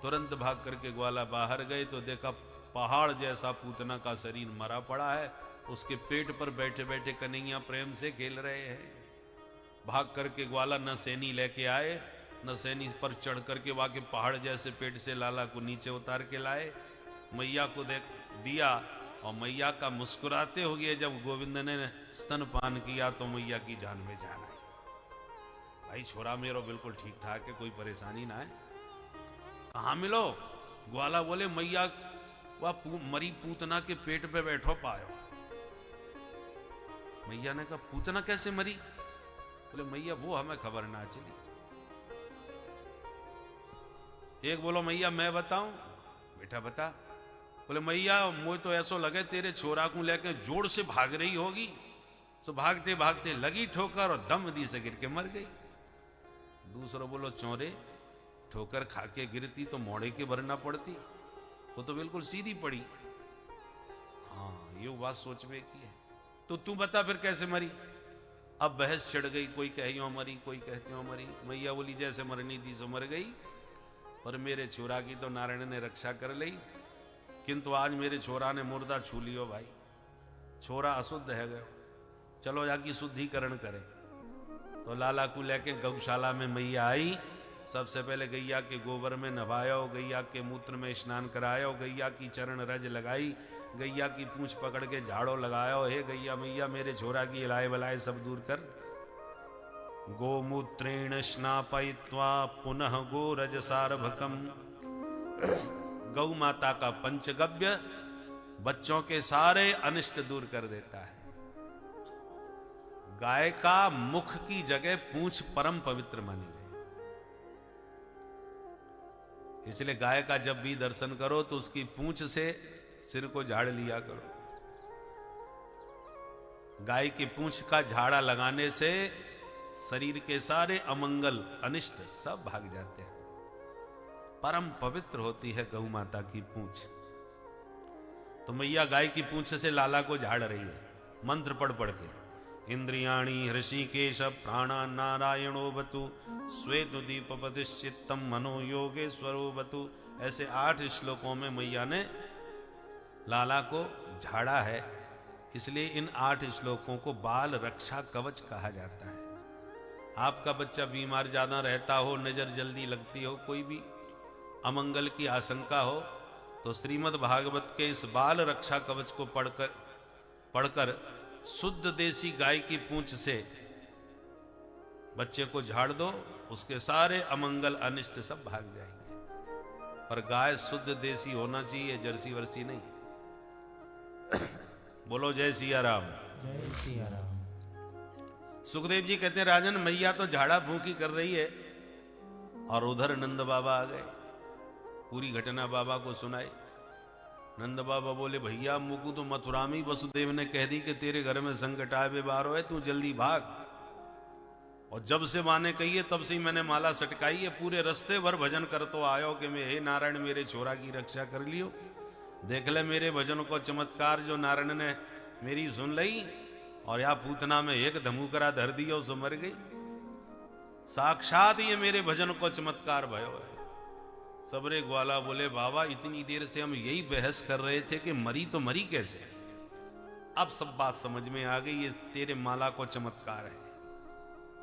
तुरंत भाग करके ग्वाला बाहर गए तो देखा पहाड़ जैसा पूतना का शरीर मरा पड़ा है, उसके पेट पर बैठे बैठे कन्हैया प्रेम से खेल रहे हैं। भाग करके ग्वाला न सैनी लेके आए, न सैनी पर चढ़ करके वाके पहाड़ जैसे पेट से लाला को नीचे उतार के लाए, मैया को देख दिया। और मैया का मुस्कुराते हो गए जब गोविंद ने स्तनपान किया तो मैया की जान में जान आई। भाई छोरा मेरो बिल्कुल ठीक ठाक है, कोई परेशानी ना है। कहां मिलो? ग्वाला बोले मैया वह मरी पूतना के पेट पे बैठो पायो। मैया ने कहा पूतना कैसे मरी? बोले मैया वो हमें खबर ना चली। एक बोलो मैया मैं बताऊं? बेटा बता। बोले मैया मुझे तो ऐसा लगे तेरे छोरा को लेकर जोर से भाग रही होगी, तो भागते भागते लगी ठोकर और दम दी से गिर के मर गई। दूसरा बोलो चौरे ठोकर खा के गिरती तो मोड़े के भरना पड़ती, वो तो बिल्कुल सीधी पड़ी। हाँ ये बात सोच में की है। तो तू बता फिर कैसे मरी? अब बहस छिड़ गई, कोई कहियो मरी कोई कहते हो मरी। मैया बोली जैसे मरनी थी सो मर गई, और मेरे छोरा की तो नारायण ने रक्षा कर ली, किंतु आज मेरे छोरा ने मुर्दा छू लियो भाई, छोरा अशुद्ध है गयो, चलो जाके शुद्धिकरण करे। तो लाला को लेके गौशाला में मैया आई। सबसे पहले गैया के गोबर में नभायो, गैया के मूत्र में स्नान करायो, गैया की चरण रज लगाई, गैया की पूंछ पकड़ के झाड़ो लगायो। हे गैया मैया मेरे छोरा की इलाय बलाय सब दूर कर। गोमूत्रेण स्नापयित्वा पुनः गोरज सार्भकम। गौ माता का पंचगव्य बच्चों के सारे अनिष्ट दूर कर देता है। गाय का मुख की जगह पूंछ परम पवित्र मानी गई, इसलिए गाय का जब भी दर्शन करो तो उसकी पूंछ से सिर को झाड़ लिया करो। गाय की पूंछ का झाड़ा लगाने से शरीर के सारे अमंगल अनिष्ट सब भाग जाते हैं। परम पवित्र होती है गौ माता की पूंछ। तो मैया गाय की पूंछ से लाला को झाड़ रही है मंत्र पढ़ पढ़ के। इंद्रियाणि हृषिकेश प्राणा नारायणो बतु श्वेत दीपपदिश्चित्तम मनो योगेश्वरो बतु। ऐसे 8 श्लोकों में मैया ने लाला को झाड़ा है, इसलिए इन 8 श्लोकों को बाल रक्षा कवच कहा जाता है। आपका बच्चा बीमार ज्यादा रहता हो, नजर जल्दी लगती हो, कोई भी अमंगल की आशंका हो, तो श्रीमद् भागवत के इस बाल रक्षा कवच को पढ़कर शुद्ध देसी गाय की पूंछ से बच्चे को झाड़ दो, उसके सारे अमंगल अनिष्ट सब भाग जाएंगे। पर गाय शुद्ध देसी होना चाहिए, जर्सी वर्सी नहीं। बोलो जय सिया राम। जय सिया राम। सुखदेव जी कहते हैं राजन मैया तो झाड़ा फूंकी कर रही है, और उधर नंद बाबा आ गए, पूरी घटना बाबा को सुनाई। नंद बाबा बोले भैया मुकु तो मथुरा में वसुदेव ने कह दी कि तेरे घर में संकट आए बेबार हो, तू जल्दी भाग। और जब से माँ ने कही है तब से ही मैंने माला सटकाई है, पूरे रास्ते भर भजन कर तो आयो कि मैं हे नारायण मेरे छोरा की रक्षा कर लियो। देख ले मेरे भजन को चमत्कार जो नारायण ने मेरी सुन लई और या पूतना में एक धमुकरा धर दियो सो मर गई। साक्षात ये मेरे भजन को चमत्कार भयो है। सबरे ग्वाला बोले बाबा इतनी देर से हम यही बहस कर रहे थे कि मरी तो मरी कैसे। अब सब बात समझ में आ गई, ये तेरे माला को चमत्कार है,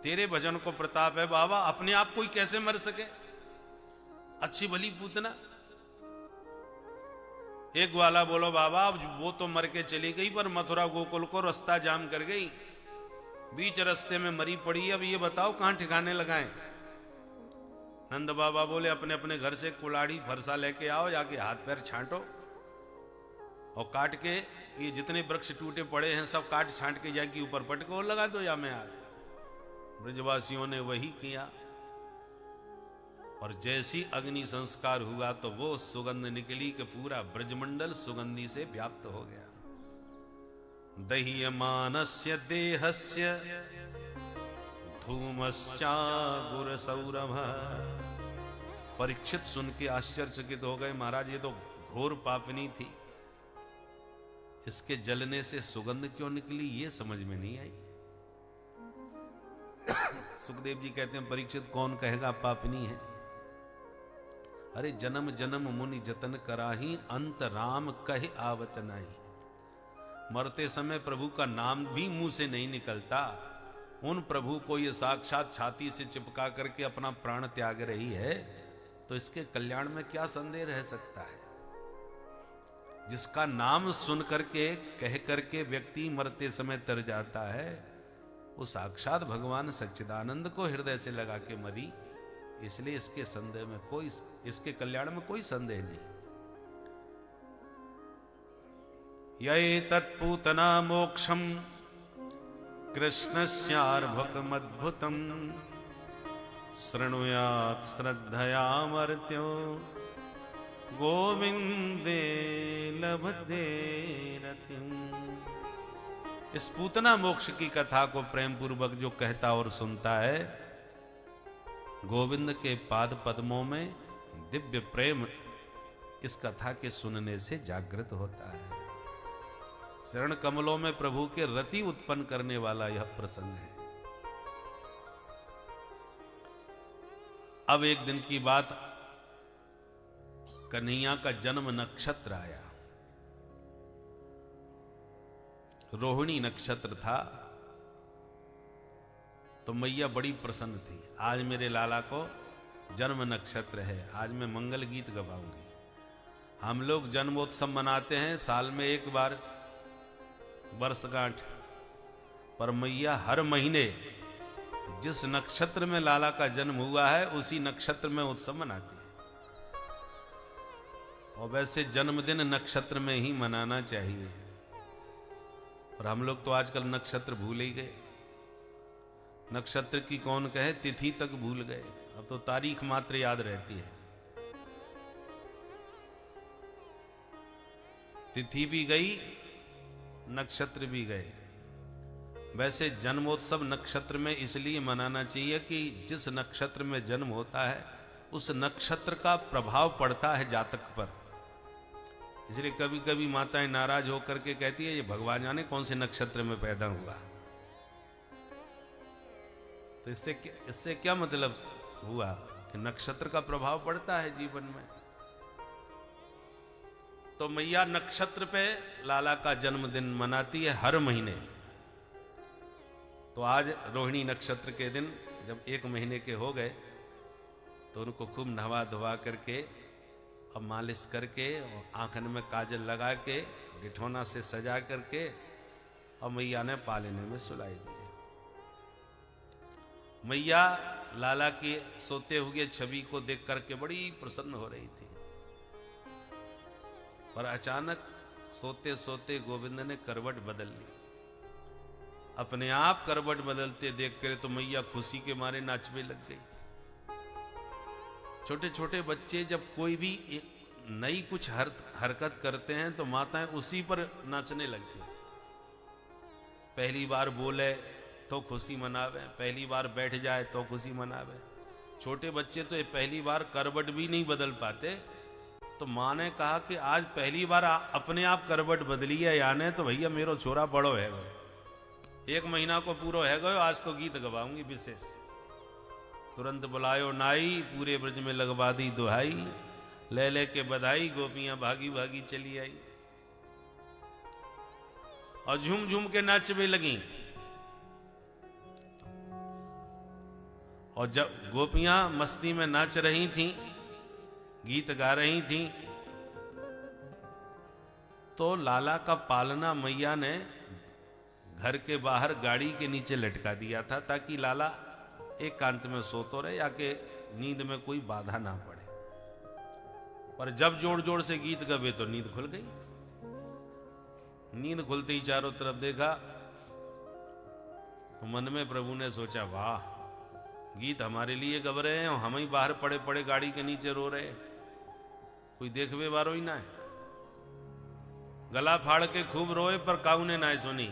तेरे भजन को प्रताप है बाबा। अपने आप कोई कैसे मर सके, अच्छी भली पूतना। एक ग्वाला बोलो बाबा वो तो मर के चली गई पर मथुरा गोकुल को रास्ता जाम कर गई, बीच रास्ते में मरी पड़ी। अब ये बताओ कहां ठिकाने लगाएं। नंद बाबा बोले अपने अपने घर से कुलाड़ी फरसा लेके आओ, जाके हाथ पैर छांटो और काट के ये जितने वृक्ष टूटे पड़े हैं सब काट छांट के जाके ऊपर पटको और लगा दो या में आग। ब्रजवासियों ने वही किया और जैसी अग्नि संस्कार हुआ तो वो सुगंध निकली कि पूरा ब्रजमंडल सुगंधी से व्याप्त हो गया। दह्यमानस्य देहस्य धूमश्चागुर सौरभ। परीक्षित सुन के आश्चर्यचकित हो गए, महाराज ये तो घोर पापनी थी, इसके जलने से सुगंध क्यों निकली ये समझ में नहीं आई। सुखदेव जी कहते हैं परीक्षित कौन कहेगा पापनी है। अरे जन्म जन्म मुनि जतन कराही, अंत राम कहे आवत नाही। मरते समय प्रभु का नाम भी मुंह से नहीं निकलता, उन प्रभु को ये साक्षात छाती से चिपका करके अपना प्राण त्याग रही है, तो इसके कल्याण में क्या संदेह रह सकता है। जिसका नाम सुन करके कह करके व्यक्ति मरते समय तर जाता है, वो साक्षात भगवान सच्चिदानंद को हृदय से लगा के मरी, इसलिए इसके संदेह में कोई, इसके कल्याण में कोई संदेह नहीं। ये तत्पूतना मोक्षम कृष्णस्यार्भकमद्भुतम शृणुयात् श्रद्धया मर्त्यो गोविंदे लभते रतिम्। इस पूतना मोक्ष की कथा को प्रेम पूर्वक जो कहता और सुनता है, गोविंद के पाद पद्मों में दिव्य प्रेम इस कथा के सुनने से जागृत होता है। चरण कमलों में प्रभु के रति उत्पन्न करने वाला यह प्रसंग है। अब एक दिन की बात, कन्हैया का जन्म नक्षत्र आया, रोहिणी नक्षत्र था, तो मैया बड़ी प्रसन्न थी। आज मेरे लाला को जन्म नक्षत्र है, आज मैं मंगल गीत गवाऊंगी। हम लोग जन्मोत्सव मनाते हैं साल में एक बार वर्षगांठ, पर मैया हर महीने जिस नक्षत्र में लाला का जन्म हुआ है उसी नक्षत्र में उत्सव मनाती है। और वैसे जन्मदिन नक्षत्र में ही मनाना चाहिए, पर हम लोग तो आजकल नक्षत्र भूल ही गए। नक्षत्र की कौन कहे, तिथि तक भूल गए, अब तो तारीख मात्र याद रहती है। तिथि भी गई, नक्षत्र भी गए। वैसे जन्मोत्सव नक्षत्र में इसलिए मनाना चाहिए कि जिस नक्षत्र में जन्म होता है उस नक्षत्र का प्रभाव पड़ता है जातक पर। इसलिए कभी कभी माताएं नाराज होकर के कहती है ये भगवान जाने कौन से नक्षत्र में पैदा हुआ। तो इससे क्या मतलब हुआ कि नक्षत्र का प्रभाव पड़ता है जीवन में। तो मैया नक्षत्र पे लाला का जन्मदिन मनाती है हर महीने। तो आज रोहिणी नक्षत्र के दिन जब 1 महीने के हो गए तो उनको खूब नहवा धोवा करके अब मालिश करके और आंखन में काजल लगा के गिठौना से सजा करके और मैया ने पालने में सुलाई दी। मैया लाला की सोते हुए छवि को देख करके बड़ी प्रसन्न हो रही थी, पर अचानक सोते सोते गोविंद ने करवट बदल ली। अपने आप करवट बदलते देख कर तो मैया खुशी के मारे नाचने लग गई। छोटे छोटे बच्चे जब कोई भी नई कुछ हरकत करते हैं तो माताएं उसी पर नाचने लगती हैं। पहली बार बोले तो खुशी मनावे, पहली बार बैठ जाए तो खुशी मनावे। छोटे बच्चे तो ये पहली बार करवट भी नहीं बदल पाते, तो माँ ने कहा कि आज पहली बार अपने आप करवट बदली है याने, तो भैया मेरो छोरा बड़ो है गयो, 1 महीना को पूरो है गयो, आज तो गीत गवाऊंगी विशेष। तुरंत बुलायो नाई, पूरे ब्रज में लगवा दी दुहाई, ले ले के बधाई, गोपियां भागी भागी चली आई और झूम झूम के नाचने लगी। और जब गोपियां मस्ती में नाच रही थीं, गीत गा रही थीं, तो लाला का पालना मैया ने घर के बाहर गाड़ी के नीचे लटका दिया था, ताकि लाला एकांत में सोतो रहे, या के नींद में कोई बाधा ना पड़े। पर जब जोर जोर से गीत गवे तो नींद खुल गई। नींद खुलते ही चारों तरफ देखा तो मन में प्रभु ने सोचा, वाह, गीत हमारे लिए गव रहे हैं और हम ही बाहर पड़े पड़े गाड़ी के नीचे रो रहे, कोई देखवे वारो ही ना है। गला फाड़ के खूब रोए पर काऊ ने ना सुनी,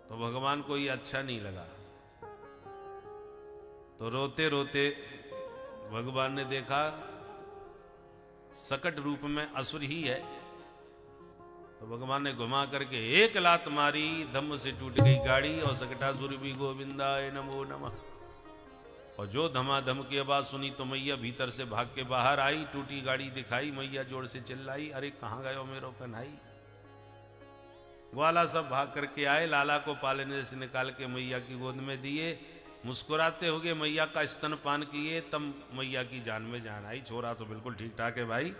तो भगवान को ये अच्छा नहीं लगा। तो रोते रोते भगवान ने देखा सकट रूप में असुर ही है, तो भगवान ने घुमा करके एक लात मारी, धम्म से टूट गई गाड़ी और सकटासुर भी गोविंदाय नमो नमः। और जो धमाधम की आवाज सुनी तो मैया भीतर से भाग के बाहर आई, टूटी गाड़ी दिखाई, मैया जोर से चिल्लाई, अरे कहां गए हो मेरो कन्हाई। ग्वाला सब भाग करके आए, लाला को पालने से निकाल के मैया की गोद में दिए, मुस्कुराते हुए मैया का स्तनपान किए, तब मैया की जान में जान आई। छोरा तो बिल्कुल ठीक ठाक है भाई,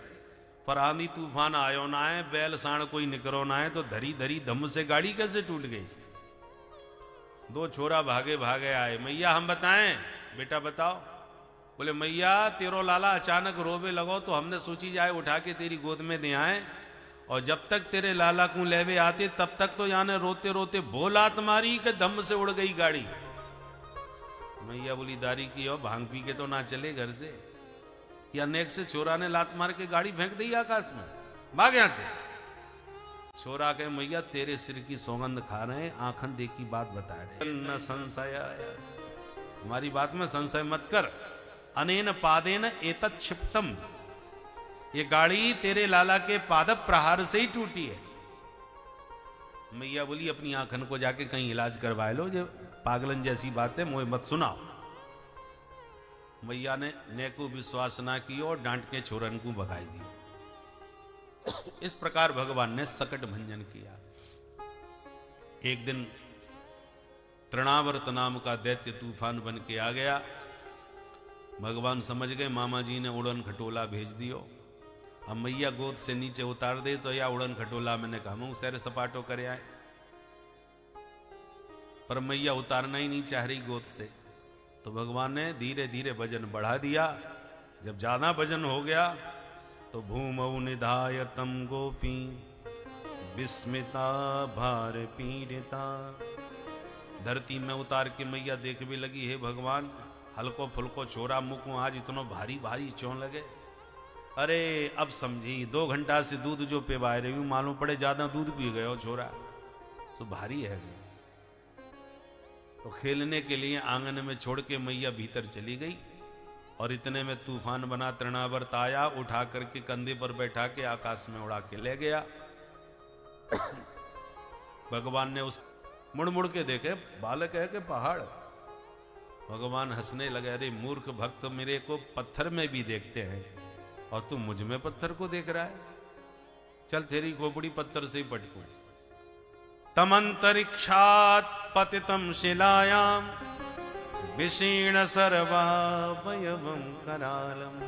पर आंधी तूफान आयो ना है, बैल साण कोई निकरो ना है, तो धरी धरी धम्म से गाड़ी कैसे टूट गई। 2 छोरा भागे भागे आए, मैया हम बताएं, बेटा बताओ। बोले मैया तेरो लाला अचानक रोवे लगो तो हमने सोची जाए उठा के तेरी गोद में दे आए, और जब तक तेरे लाला को लेवे आते तब तक तो याने रोते रोते बोलात मारी कि धम्म से उड़ गई गाड़ी। मैया बोली दारी की हो, भांग पी के तो ना चले घर से, या नेक से छोरा ने लात मार के गाड़ी फेंक दी आकाश में, भाग यहां थे। छोरा के मैया तेरे सिर की सौगंध खा रहे हैं, आंखन देखी बात बता रहे, न संशय, हमारी बात में संशय मत कर। अनेन पादेन एतत् क्षिप्तम, ये गाड़ी तेरे लाला के पाद प्रहार से ही टूटी है। मैया बोली अपनी आंखन को जाके कहीं इलाज करवा लो, जो पागलन जैसी बात है मुझे मत सुनाओ। मैया ने नेको विश्वास ना की और डांट के छोरन को भगाई दी। इस प्रकार भगवान ने सकट भंजन किया। एक दिन तृणावर्त नाम का दैत्य तूफान बन के आ गया। भगवान समझ गए मामा जी ने उड़न खटोला भेज दियो, अब मैया गोद से नीचे उतार दे तो या उड़न खटोला मैंने कहा मैं सैर सपाटो करे आए, पर मैया उतारना ही नहीं चाह रही गोद से। तो भगवान ने धीरे धीरे वजन बढ़ा दिया। जब ज्यादा वजन हो गया तो भूमौ निधायतम गोपी विस्मिता भार पीड़िता, धरती में उतार के मैया देख भी लगी, हे भगवान हल्को फुल्को छोरा मुख आज इतनो भारी भारी क्यों लगे। अरे अब समझी, 2 घंटा से दूध जो पिवाए रही हूं, मालूम पड़े ज्यादा दूध पी गए हो छोरा, तो भारी है। तो खेलने के लिए आंगन में छोड़ के मैया भीतर चली गई, और इतने में तूफान बना, तृणावर्त आया, उठा करके कंधे पर बैठा के आकाश में उड़ा के ले गया। भगवान ने उस मुड़ मुड़ के देखे, बालक है कि पहाड़। भगवान हंसने लगे, अरे मूर्ख भक्त, मेरे को पत्थर में भी देखते हैं और तू मुझ में पत्थर को देख रहा है, चल तेरी खोपड़ी पत्थर से ही पटकू। तमंतरिक्षात पतितम शिलायाम विशीर्ण सर्वावयवम करालम,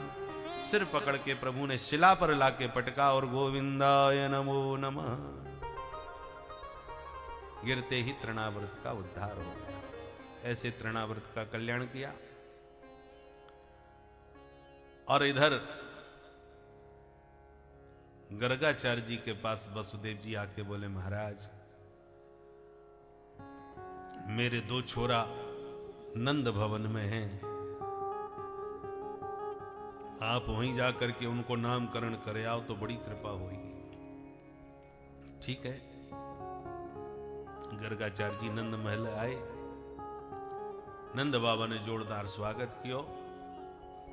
सिर पकड़ के प्रभु ने शिला पर लाके पटका और गोविंदाय नमो नमः, गिरते ही तृणावर्त का उद्धार हो गया। ऐसे तृणावर्त का कल्याण किया। और इधर गर्गाचार्य जी के पास वसुदेव जी आके बोले, महाराज मेरे 2 छोरा नंद भवन में हैं, आप वहीं जाकर के उनको नामकरण करे आओ तो बड़ी कृपा होगी। ठीक है, गर्गाचार्य जी नंद महल आए, नंद बाबा ने जोरदार स्वागत किया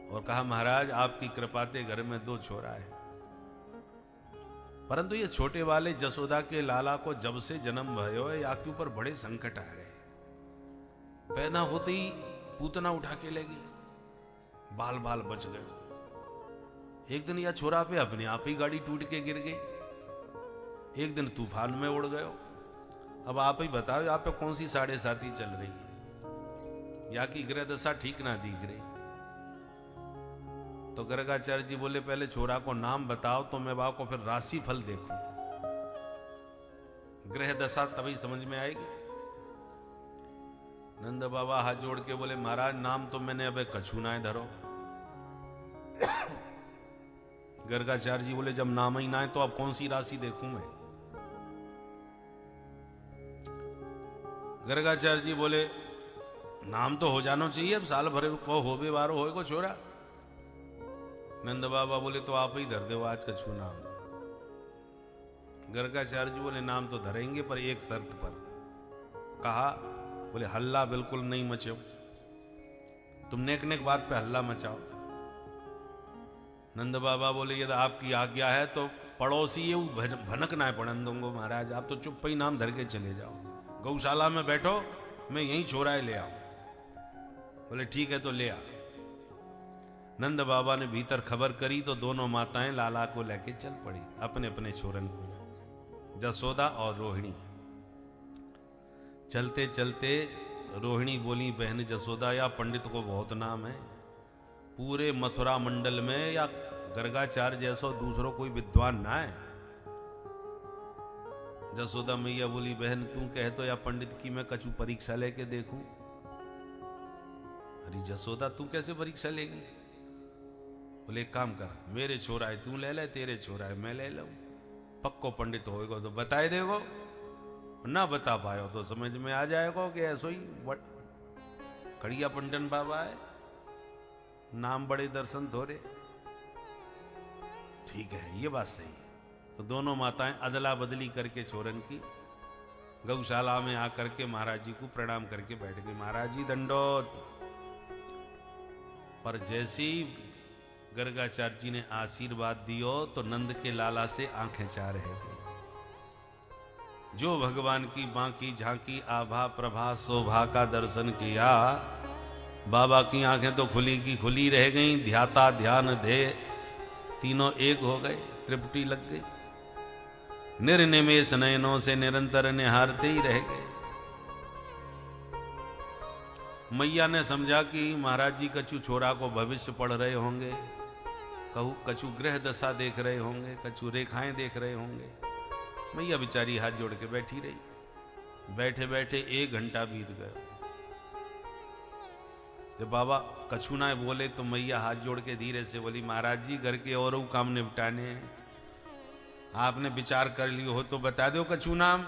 और कहा महाराज आपकी कृपाते घर में 2 छोरा है। परंतु ये छोटे वाले जसोदा के लाला को जब से जन्म भयो है, या के ऊपर बड़े संकट आ रहे। पैदा होते ही पूतना उठा के ले गई, बाल बाल बच गए। एक दिन यह छोरा पे अपने आप ही गाड़ी टूट के गिर गई, एक दिन तूफान में उड़ गयो। अब आप ही बताओ यहाँ पे कौन सी 7.5 चल रही है, या की ग्रह दशा ठीक ना दिख रही। तो गर्गाचार्य जी बोले पहले छोरा को नाम बताओ तो मैं बाप को फिर राशि फल देखूं, ग्रह दशा तभी समझ में आएगी। नंद बाबा हाथ जोड़ के बोले महाराज नाम तो मैंने अबे कछु ना है धरो। गर्गाचार्य जी बोले जब नाम ही ना है तो अब कौन सी राशि देखूं मैं। गर्गाचार्य जी बोले नाम तो हो जाना चाहिए, अब साल भर को होबे बारो होए को छोरा। नंद बाबा बोले तो आप ही धर दो आज कछु नाम। गर्गाचार्य जी बोले नाम तो धरेंगे पर एक शर्त पर। कहा बोले हल्ला बिल्कुल नहीं मचो, तुम नेक नेक बात पे हल्ला मचाओ। नंद बाबा बोले यदि आपकी आज्ञा है तो पड़ोसी ये भनक ना पड़न दूंगा महाराज, आप तो चुप ही नाम धर के चले जाओ, गौशाला में बैठो, मैं यहीं छोराए ले आऊं। बोले ठीक है तो ले आ। नंद बाबा ने भीतर खबर करी तो दोनों माताएं लाला को लेके चल पड़ी, अपने अपने छोरन को, जसोदा और रोहिणी। चलते चलते रोहिणी बोली बहन जसोदा या पंडित को बहुत नाम है, पूरे मथुरा मंडल में या गर्गाचार्य जैसो दूसरों कोई विद्वान ना है। जसोदा मैया बोली बहन तू कह तो या पंडित की मैं कछु परीक्षा लेके देखूं। अरे जसोदा तू कैसे परीक्षा लेगी। बोले एक काम कर, मेरे छोरा है तू ले ले, तेरे छोरा है मैं ले लूं, पक्को पंडित होएगा तो बताए देगो, ना बता पायो तो समझ में आ जाएगा कि ऐसो ही खड़िया पंडन बाबा है, नाम बड़े दर्शन थोड़े। ठीक है ये बात सही है। तो दोनों माताएं अदला बदली करके छोरन की गौशाला में आकर के महाराज जी को प्रणाम करके बैठ गई। महाराज जी दंडोत। पर जैसी गर्गाचार्य जी ने आशीर्वाद दियो तो नंद के लाला से आंखें चार रह गई। जो भगवान की बांकी झांकी आभा प्रभा शोभा का दर्शन किया, बाबा की आंखें तो खुली की खुली रह गईं। ध्याता ध्यान दे तीनों एक हो गए, तृप्ति लग गई। निर्निमेष नयनों से निरंतर निहारते ही रह गए। मैया ने समझा कि महाराज जी कछु छोरा को भविष्य पढ़ रहे होंगे, कछु ग्रह दशा देख रहे होंगे, कछु रेखाएं देख रहे होंगे। मैया बेचारी हाथ जोड़ के बैठी रही। बैठे बैठे 1 घंटा बीत गया। जब बाबा कछु ना बोले तो मैया हाथ जोड़ के धीरे से बोली महाराज जी घर के और काम निपटाने हैं, आपने विचार कर लियो हो तो बता दो कछु नाम।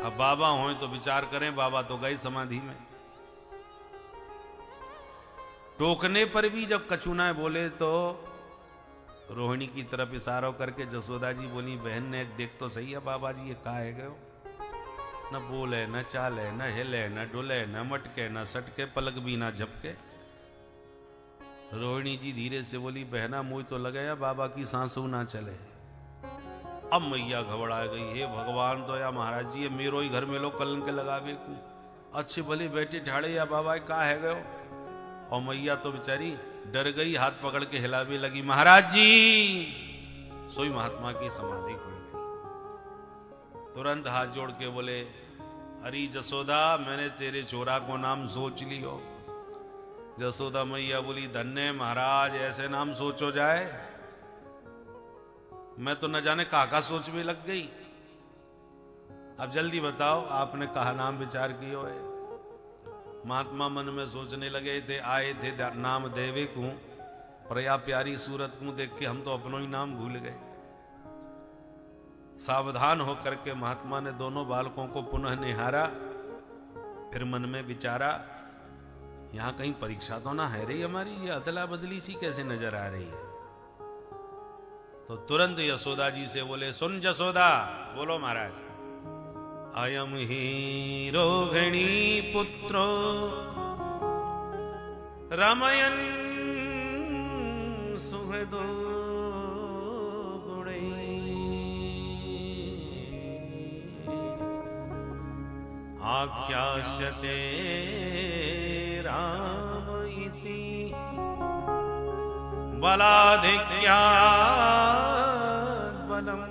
अब बाबा हो तो विचार करें, बाबा तो गए समाधि में। टोकने पर भी जब कछु ना बोले तो रोहिणी की तरफ इशारा करके जसोदा जी बोली बहन ने देख तो सही है बाबा जी ये कहा है गयो, न बोले न चाले न हिले न डुले न मटके न सटके, पलक भी ना झपके। रोहिणी जी धीरे से बोली बहना मुझ तो लगाया बाबा की सांसों ना चले। अब मैया घबरा गई, हे भगवान तो या महाराज जी ये मेरो ही घर में लोग कलंक लगावे को अच्छे भले बैठे ठाड़े या बाबा कहा है गयो। और मैया तो बेचारी डर गई, हाथ पकड़ के हिलावे लगी महाराज जी। सोई महात्मा की समाधि खुल गई। तुरंत हाथ जोड़ के बोले अरे जसोदा मैंने तेरे छोरा को नाम सोच लियो। जसोदा मैया बोली धन्य महाराज ऐसे नाम सोचो जाए, मैं तो न जाने काका सोच में लग गई। अब जल्दी बताओ आपने कहा नाम विचार कियो है। महात्मा मन में सोचने लगे थे, आए थे नाम देवे को, पर या प्यारी सूरत को देख के हम तो अपनों ही नाम भूल गए। सावधान होकर के महात्मा ने दोनों बालकों को पुनः निहारा, फिर मन में विचारा यहां कहीं परीक्षा तो ना है रही हमारी, ये अदला बदली सी कैसे नजर आ रही है। तो तुरंत यशोदा जी से बोले सुन जसोदा, बोलो महाराज। अयम ही रोहिणी पुत्रो रमयन् आख्यास्यते राम इति बलाधिक्यात् बलं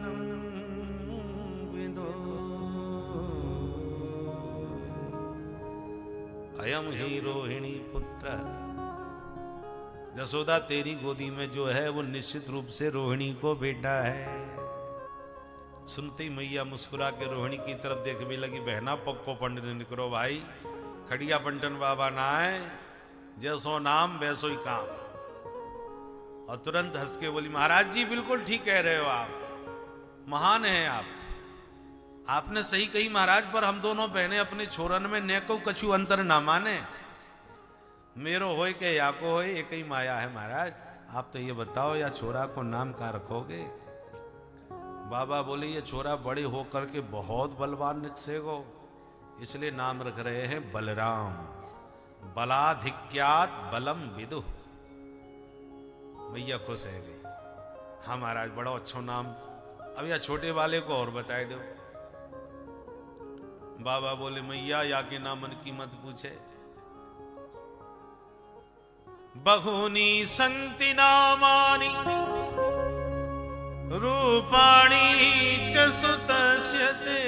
विदुः। अयम ही रोहिणी पुत्र। जसोदा तेरी गोदी में जो है वो निश्चित रूप से रोहिणी को बेटा है। सुनते ही मैया मुस्कुरा के रोहिणी की तरफ देखने लगी। बहना पक्को पंडित निकरो भाई, खड़िया पंटन बाबा ना आए, जैसो नाम वैसो ही काम। और तुरंत हंस के बोली, महाराज जी बिल्कुल ठीक कह रहे हो आप, महान हैं आप, आपने सही कही महाराज। पर हम दोनों बहनें अपने छोरन में नेको कछु अंतर ना माने, मेरो होय के या को होय एक ही माया है महाराज। आप तो ये बताओ या छोरा को नाम का रखोगे? बाबा बोले ये छोरा बड़े होकर के बहुत बलवान निकसेगो, इसलिए नाम रख रहे हैं बलराम। बलाधिक्यात बलम विदुः। मैया खुश है गई। हाँ महाराज बड़ा अच्छा नाम। अब या छोटे वाले को और बताए दो। बाबा बोले मैया या के नाम मन की मत पूछे। बहूनी संति नामानि रूपाणि च सुतस्य ते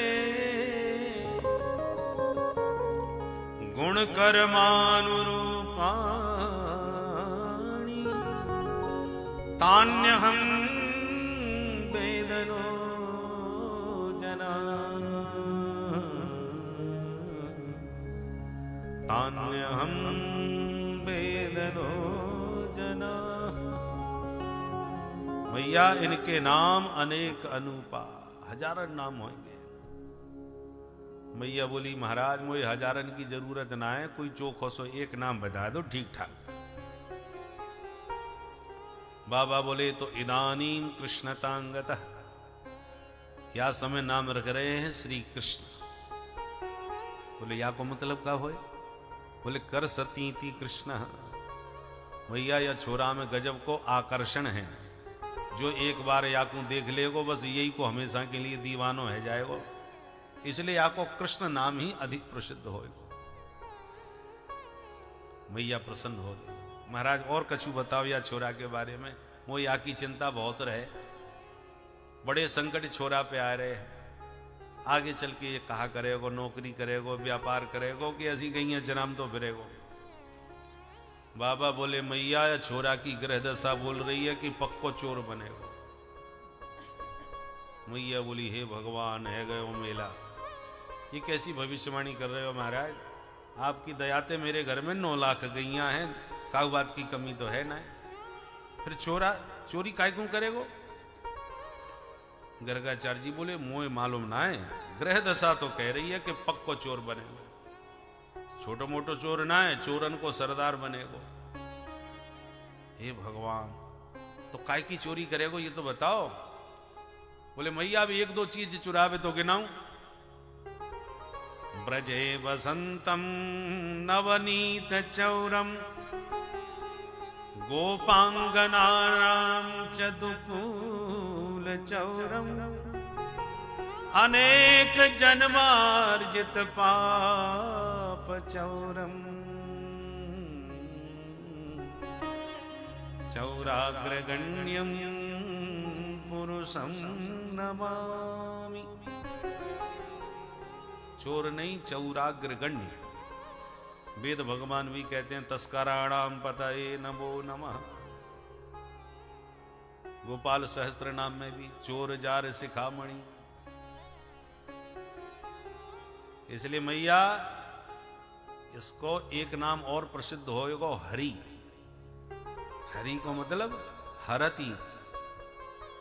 गुणकर्मानुरूपाणि तान्यहं वेदनो जना तान्यहं वेदनो जना। भैया इनके नाम अनेक अनूपा, हजारन नाम होंगे। मैया बोली महाराज मुझे हजारन की जरूरत ना है, कोई चोखो सो एक नाम बता दो ठीक ठाक। बाबा बोले तो इदानीम कृष्णतांगतः, या समय नाम रख रहे हैं श्री कृष्ण। बोले या को मतलब क्या होए? बोले कर सतीति कृष्ण। भैया या छोरा में गजब को आकर्षण है, जो एक बार याकू देख लेगो बस यही को हमेशा के लिए दीवानो है जाएगो, इसलिए याको कृष्ण नाम ही अधिक प्रसिद्ध होएगो। मैया प्रसन्न हो गई। महाराज और कछु बताओ या छोरा के बारे में, वो या की चिंता बहुत रहे, बड़े संकट छोरा पे आ रहे हैं। आगे चल के ये कहा करेगो, नौकरी करेगो, व्यापार करेगो कि ऐसी गई जनाम तो फिरेगो। बाबा बोले मैया या छोरा की ग्रह दशा बोल रही है कि पक्को चोर बनेगा। मैया बोली हे भगवान है गयो मेला, ये कैसी भविष्यवाणी कर रहे हो महाराज? आपकी दयाते मेरे घर में 9 लाख गैया हैं, काऊ बात की कमी तो है ना। फिर छोरा चोरी काय क्यों करेगो? गर्गाचार्य जी बोले मोए मालूम ना है, ग्रह दशा तो कह रही है कि पक्को चोर बनेगो। छोटो मोटो चोर ना है, चोरन को सरदार बनेगो। हे भगवान, तो काय की चोरी करेगो ये तो बताओ। बोले मैया अब 1-2 चीज चुरावे तो गिनाऊं। ब्रजे वसंतम नवनीत चौरम गोपांगनानां च दुकूल चौरम अनेक जन्मार्जित पाप चौरम चौराग्रगण्यं पुरुषं नमामि। चोर नहीं चौराग्रगण्य। वेद भगवान भी कहते हैं तस्कराणाम पतये नमो नमः। गोपाल सहस्त्र नाम में भी चोर जार शिखामणि। इसलिए मैया इसको एक नाम और प्रसिद्ध होएगा हरि। हरि को मतलब हरति,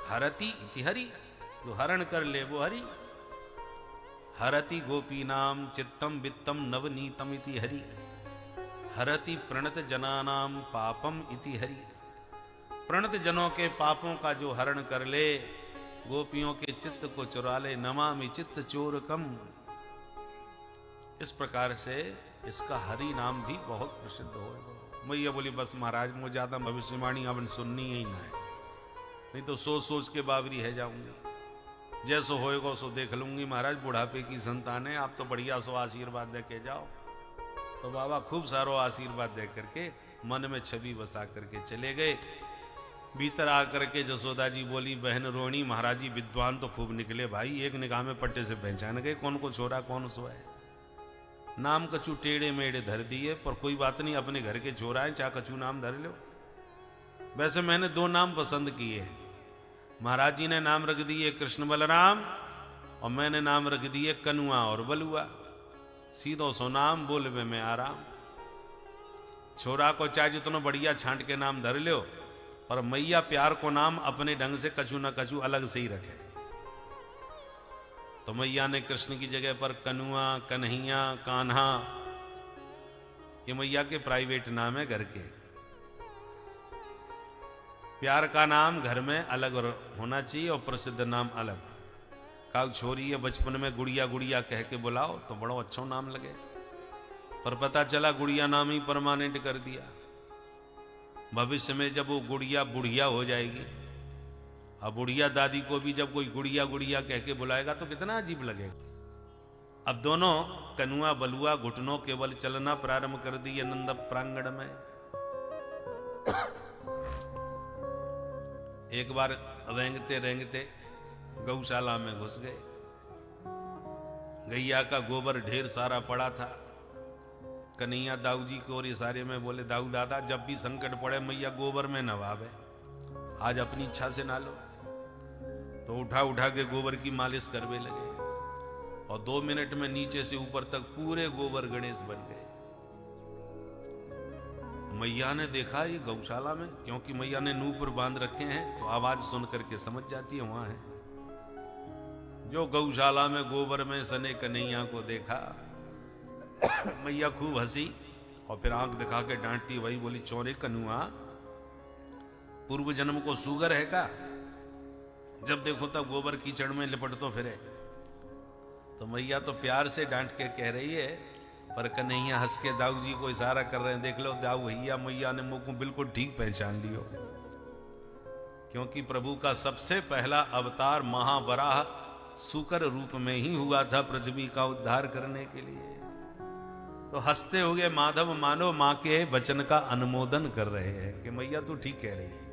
हरति इति हरि, जो हरण कर ले वो हरि। हरति गोपी नाम चित्तम वित्तम नवनीतम इति हरि। हरति प्रणत जनानाम पापम इति हरि। प्रणत जनों के पापों का जो हरण कर ले, गोपियों के चित्त को चुरा ले, नमामि चित्त चोरकम। इस प्रकार से इसका हरि नाम भी बहुत प्रसिद्ध होगा। मैया बोली बस महाराज मुझे ज्यादा भविष्यवाणी अब सुननी ही ना है, नहीं तो सोच सोच के बावरी है जाऊंगी। जैसो होएगा सो देख लूंगी महाराज, बुढ़ापे की संतान है, आप तो बढ़िया सो आशीर्वाद दे के जाओ। तो बाबा खूब सारो आशीर्वाद दे करके मन में छवि बसा करके चले गए। भीतर आकर के जसोदा जी बोली, बहन रोहिणी महाराज जी विद्वान तो खूब निकले भाई, एक निगाह में पट्टे से पहचान गए कौन को छोरा कौन सो है। नाम कछु टेढ़े मेढ़े धर दिए, पर कोई बात नहीं, अपने घर के छोरा है, चाहे कछु नाम धर लो। वैसे मैंने 2 नाम पसंद किए हैं। महाराज जी ने नाम रख दिए कृष्ण बलराम, और मैंने नाम रख दिए कनुआ और बलुआ। सीधो सो नाम बोलवे में आराम। छोरा को चाहे जितना बढ़िया छांट के नाम धर लो, पर मैया प्यार को नाम अपने ढंग से कछु न कछु अलग से ही रखे। तो मैया ने कृष्ण की जगह पर कनुआ, कन्हैया, कान्हा, ये मैया के प्राइवेट नाम है घर के। प्यार का नाम घर में अलग होना चाहिए और प्रसिद्ध नाम अलग। काउ छोरी है बचपन में गुड़िया गुड़िया कह के बुलाओ तो बड़ा अच्छा नाम लगे, पर पता चला गुड़िया नाम ही परमानेंट कर दिया। भविष्य में जब वो गुड़िया बुढ़िया हो जाएगी, अब बुढ़िया दादी को भी जब कोई गुड़िया गुड़िया कह के बुलाएगा तो कितना अजीब लगेगा। अब दोनों कनुआ बलुआ घुटनों केवल चलना प्रारंभ कर दिए नंद प्रांगण में। एक बार रेंगते रेंगते गौशाला में घुस गए। गैया का गोबर ढेर सारा पड़ा था। कन्हैया दाऊ जी को और इशारे में बोले, दाऊ दादा जब भी संकट पड़े मैया गोबर में नवावे, आज अपनी इच्छा से ना लो। तो उठा उठा के गोबर की मालिश करने लगे और 2 मिनट में नीचे से ऊपर तक पूरे गोबर गणेश बन गए। मैया ने देखा ये गौशाला में, क्योंकि मैया ने नूपुर बांध रखे हैं तो आवाज सुन करके समझ जाती है वहां है। जो गौशाला में गोबर में सने कन्हैया को देखा, मैया खूब हंसी और फिर आंख दिखा के डांटती, वही बोली, चोरे कनुआ पूर्व जन्म को सुगर है का, जब देखो तब गोबर कीचड़ में लिपट तो फिरे। तो मैया तो प्यार से डांट के कह रही है, पर कन्हैया हंस के दाऊ जी को इशारा कर रहे हैं, देख लो दाऊ भैया मैया ने मुझको बिल्कुल ठीक पहचान लियो, क्योंकि प्रभु का सबसे पहला अवतार महावराह सूकर रूप में ही हुआ था पृथ्वी का उद्धार करने के लिए। तो हंसते हुए माधव मानो मां के वचन का अनुमोदन कर रहे हैं कि मैया तू ठीक कह रही है।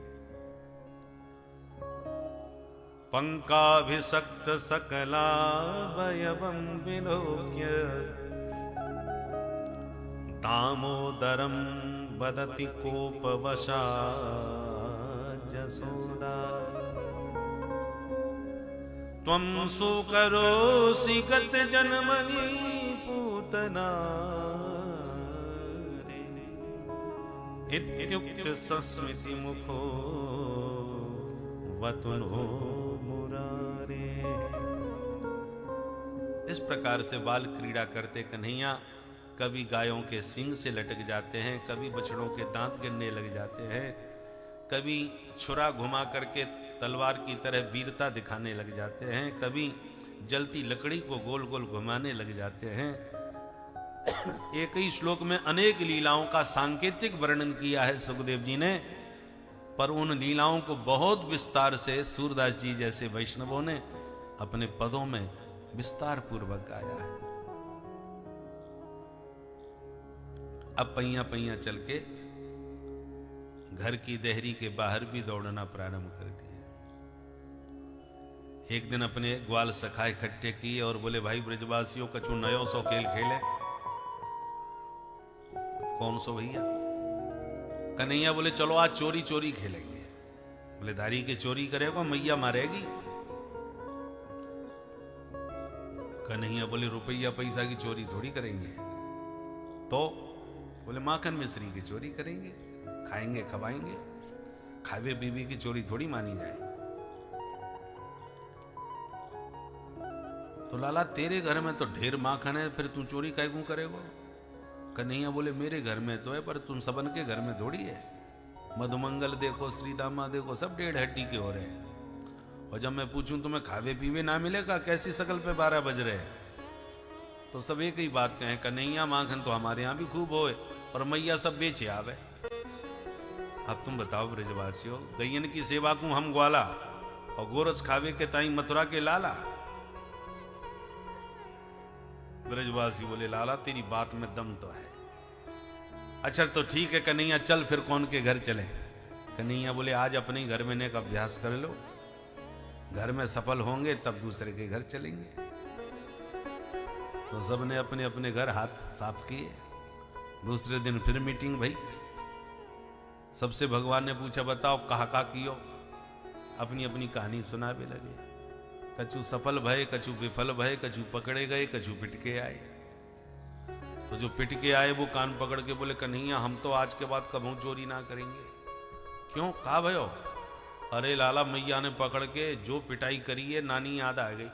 पंकाभिषक्त सकला वयवं विलोक्य दामोदरम वदति कोपवशा जसोदा त्वं सुकरोसि गत जन्मनि पूतना इत्युक्त संस्मृति मुखो वतुनो मुरारे। इस प्रकार से बाल क्रीड़ा करते कन्हैया कभी गायों के सींग से लटक जाते हैं, कभी बछड़ों के दांत गिरने लग जाते हैं, कभी छुरा घुमा करके तलवार की तरह वीरता दिखाने लग जाते हैं, कभी जलती लकड़ी को गोल गोल घुमाने लग जाते हैं। एक ही श्लोक में अनेक लीलाओं का सांकेतिक वर्णन किया है सुखदेव जी ने, पर उन लीलाओं को बहुत विस्तार से सूरदास जी जैसे वैष्णवों ने अपने पदों में विस्तार पूर्वक गाया है। अब पैया पैया चल के घर की देहरी के बाहर भी दौड़ना प्रारंभ कर दिया। एक दिन अपने ग्वाल सखा इकट्ठे किए और बोले, भाई ब्रजवासियों कछु नयो सौ खेल खेले। कौन सो भैया? कन्हैया बोले, चलो आज चोरी चोरी खेलेंगे। बोले, दारी के चोरी करेगा मैया मारेगी। कन्हैया बोले, रुपया पैसा की चोरी थोड़ी करेंगे। तो बोले, माखन मिश्री की चोरी करेंगे, खाएंगे खवाएंगे, खावे बीवी की चोरी थोड़ी मानी जाए। तो लाला तेरे घर में तो ढेर माखन है, फिर तू चोरी काहे क्यों करेगा? कन्हैया बोले, मेरे घर में तो है, पर तुम सबन के घर में थोड़ी है। मधुमंगल देखो, श्रीदामा देखो, सब 1.5 हड्डी के हो रहे हैं। और जब मैं पूछूं तुम्हें खावे पीवे ना मिलेगा, कैसी शकल पे 12 बज रहे हैं? तो सब एक ही बात कहें, कन्हैया माखन तो हमारे यहाँ भी खूब होए और मैया सब बेचे आवे। अब तुम बताओ ब्रजवासियों, गैयन की सेवा को हम ग्वाला और गोरस खावे के ताई मथुरा के लाला। ब्रजवासी बोले लाला तेरी बात में दम तो है। अच्छा तो ठीक है कन्हैया, चल फिर कौन के घर चले। कन्हैया बोले आज अपने घर में नेक अभ्यास कर लो, घर में सफल होंगे तब दूसरे के घर चलेंगे। तो सबने अपने अपने घर हाथ साफ किए। दूसरे दिन फिर मीटिंग भई। सबसे भगवान ने पूछा बताओ कहा कियो। अपनी अपनी कहानी सुनावे लगे। कछु सफल भय, कछु विफल भय, कछु पकड़े गए, कछु पिटके आए। तो जो पिटके आए वो कान पकड़ के बोले कन्हैया हम तो आज के बाद कभू चोरी ना करेंगे। क्यों, कहा भयो? अरे लाला मैया ने पकड़ के जो पिटाई करी है नानी याद आ गई।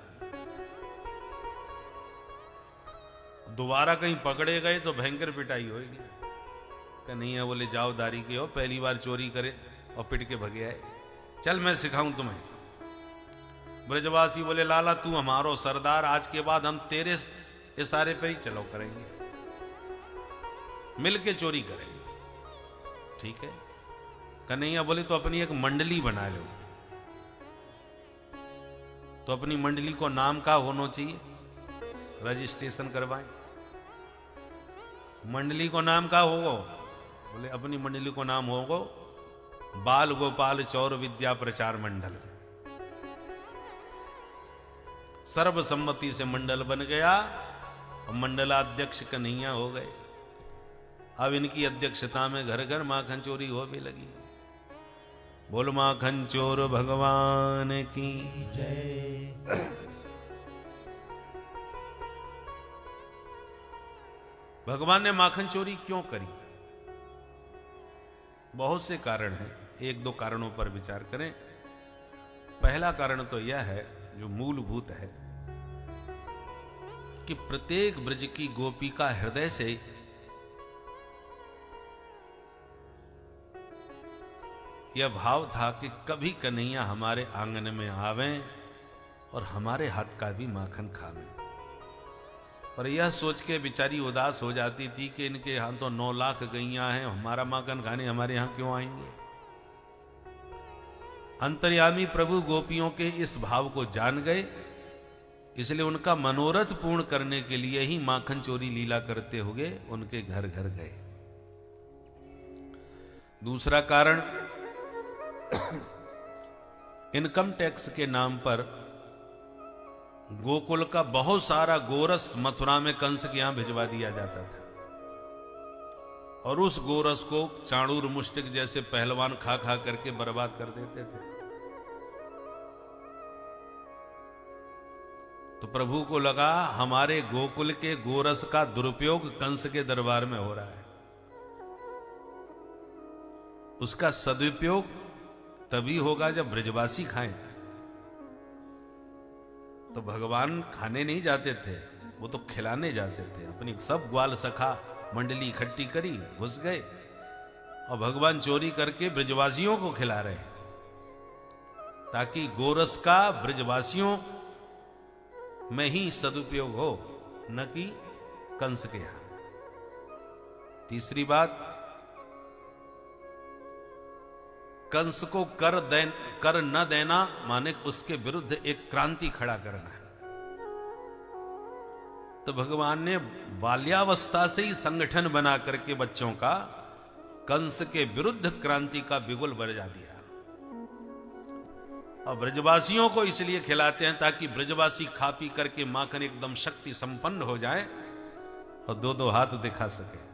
दोबारा कहीं पकड़े गए तो भयंकर पिटाई होगी। कन्हैया बोले जाओ दारी के हो, पहली बार चोरी करे और पिट के भगे आए। चल मैं सिखाऊं तुम्हें। ब्रजवासी बोले लाला तू हमारो सरदार, आज के बाद हम तेरे इशारे पे ही चलो करेंगे, मिलके चोरी करेंगे। ठीक है। कन्हैया बोले तो अपनी एक मंडली बना लो। तो अपनी मंडली को नाम का होना चाहिए, रजिस्ट्रेशन करवाएं। मंडली को नाम का होगा? बोले अपनी मंडली को नाम होगा बाल गोपाल चौर विद्या प्रचार मंडल। सर्वसम्मति से मंडल बन गया और मंडलाध्यक्ष कन्हैया हो गए। अब इनकी अध्यक्षता में घर घर माखन चोरी हो भी लगी। बोल माखन चोर भगवान की जय। भगवान ने माखन चोरी क्यों करी? बहुत से कारण हैं, एक दो कारणों पर विचार करें। पहला कारण तो यह है जो मूलभूत है कि प्रत्येक ब्रज की गोपी का हृदय से यह भाव था कि कभी कन्हैया हमारे आंगन में आवें और हमारे हाथ का भी माखन खावें। पर यह सोच के बेचारी उदास हो जाती थी कि इनके यहां तो 9 लाख गैया हैं, हमारा माखन खाने हमारे यहां क्यों आएंगे। अंतर्यामी प्रभु गोपियों के इस भाव को जान गए, इसलिए उनका मनोरथ पूर्ण करने के लिए ही माखन चोरी लीला करते हुए उनके घर घर गए। दूसरा कारण, इनकम टैक्स के नाम पर गोकुल का बहुत सारा गोरस मथुरा में कंस के यहां भिजवा दिया जाता था और उस गोरस को चाणूर मुष्टिक जैसे पहलवान खा खा करके बर्बाद कर देते थे। तो प्रभु को लगा हमारे गोकुल के गोरस का दुरुपयोग कंस के दरबार में हो रहा है, उसका सदुपयोग तभी होगा जब ब्रजवासी खाएं। तो भगवान खाने नहीं जाते थे, वो तो खिलाने जाते थे। अपनी सब ग्वाल सखा मंडली इकट्ठी करी, घुस गए और भगवान चोरी करके ब्रजवासियों को खिला रहे, ताकि गोरस का ब्रजवासियों में ही सदुपयोग हो, न कि कंस के यहां। तीसरी बात, कंस को कर न देना माने उसके विरुद्ध एक क्रांति खड़ा करना है। तो भगवान ने बाल्यावस्था से ही संगठन बना करके बच्चों का कंस के विरुद्ध क्रांति का बिगुल बजा दिया। और ब्रजवासियों को इसलिए खिलाते हैं ताकि ब्रजवासी खा पी करके माखन एकदम शक्ति संपन्न हो जाए और 2-2 हाथ दिखा सके।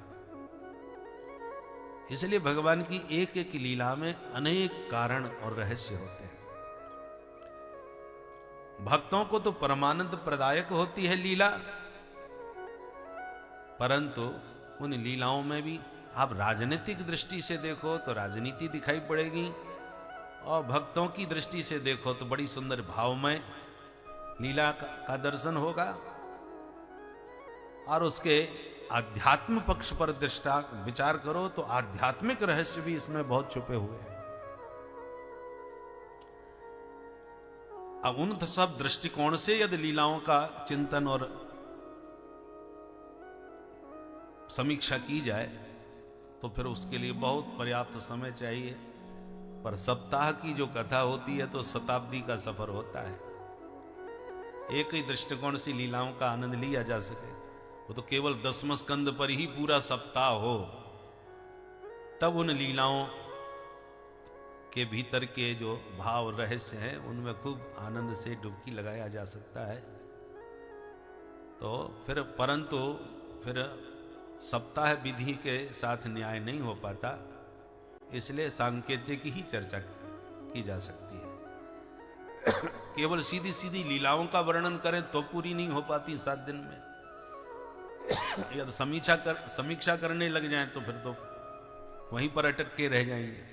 इसलिए भगवान की एक एक लीला में अनेक कारण और रहस्य होते हैं। भक्तों को तो परमानंद प्रदायक होती है लीला, परंतु उन लीलाओं में भी आप राजनीतिक दृष्टि से देखो तो राजनीति दिखाई पड़ेगी, और भक्तों की दृष्टि से देखो तो बड़ी सुंदर भावमय लीला का दर्शन होगा। और उसके आध्यात्म पक्ष पर दृष्टा विचार करो तो आध्यात्मिक रहस्य भी इसमें बहुत छुपे हुए हैं। अब उन सब दृष्टिकोण से यदि लीलाओं का चिंतन और समीक्षा की जाए तो फिर उसके लिए बहुत पर्याप्त समय चाहिए। पर सप्ताह की जो कथा होती है तो शताब्दी का सफर होता है। एक ही दृष्टिकोण से लीलाओं का आनंद लिया जा सके, वो तो केवल 10वें स्कंद पर ही पूरा सप्ताह हो, तब उन लीलाओं के भीतर के जो भाव रहस्य हैं उनमें खूब आनंद से डुबकी लगाया जा सकता है। तो फिर परंतु फिर सप्ताह विधि के साथ न्याय नहीं हो पाता, इसलिए सांकेतिक ही चर्चा की जा सकती है। केवल सीधी सीधी लीलाओं का वर्णन करें तो पूरी नहीं हो पाती 7 दिन में। या तो समीक्षा करने लग जाएं तो फिर तो वहीं पर अटक के रह जाएंगे।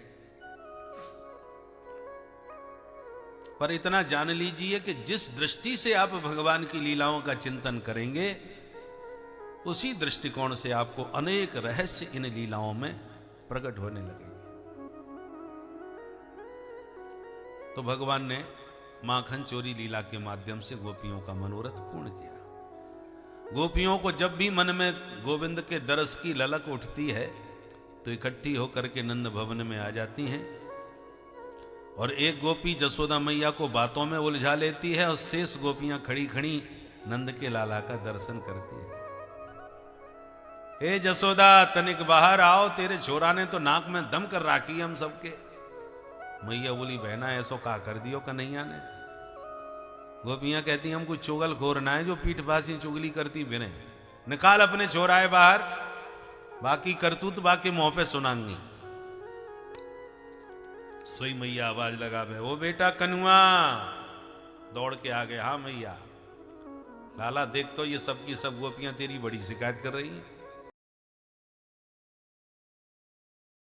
पर इतना जान लीजिए कि जिस दृष्टि से आप भगवान की लीलाओं का चिंतन करेंगे, उसी दृष्टिकोण से आपको अनेक रहस्य इन लीलाओं में प्रकट होने लगेंगे। तो भगवान ने माखन चोरी लीला के माध्यम से गोपियों का मनोरथ पूर्ण किया। गोपियों को जब भी मन में गोविंद के दरस की ललक उठती है तो इकट्ठी होकर के नंद भवन में आ जाती हैं, और एक गोपी जसोदा मैया को बातों में उलझा लेती है और शेष गोपियां खड़ी खड़ी नंद के लाला का दर्शन करती है। हे जसोदा, तनिक बाहर आओ, तेरे छोरा ने तो नाक में दम कर राखी हम सबके। मैया बोली, बहना ऐसो का कर दियो कन्हैया ने। गोपियां कहती हम कुछ चुगल खोर ना है जो पीठ फांसी चुगली करती फिरे। निकाल अपने छोराए बाहर, बाकी करतूत बाकी मुंह पे सुनांगी। सोई मैया आवाज लगा बे, ओ बेटा कनुआ। दौड़ के आ गए, हाँ मैया। लाला देख तो ये सब की सब गोपियां तेरी बड़ी शिकायत कर रही हैं।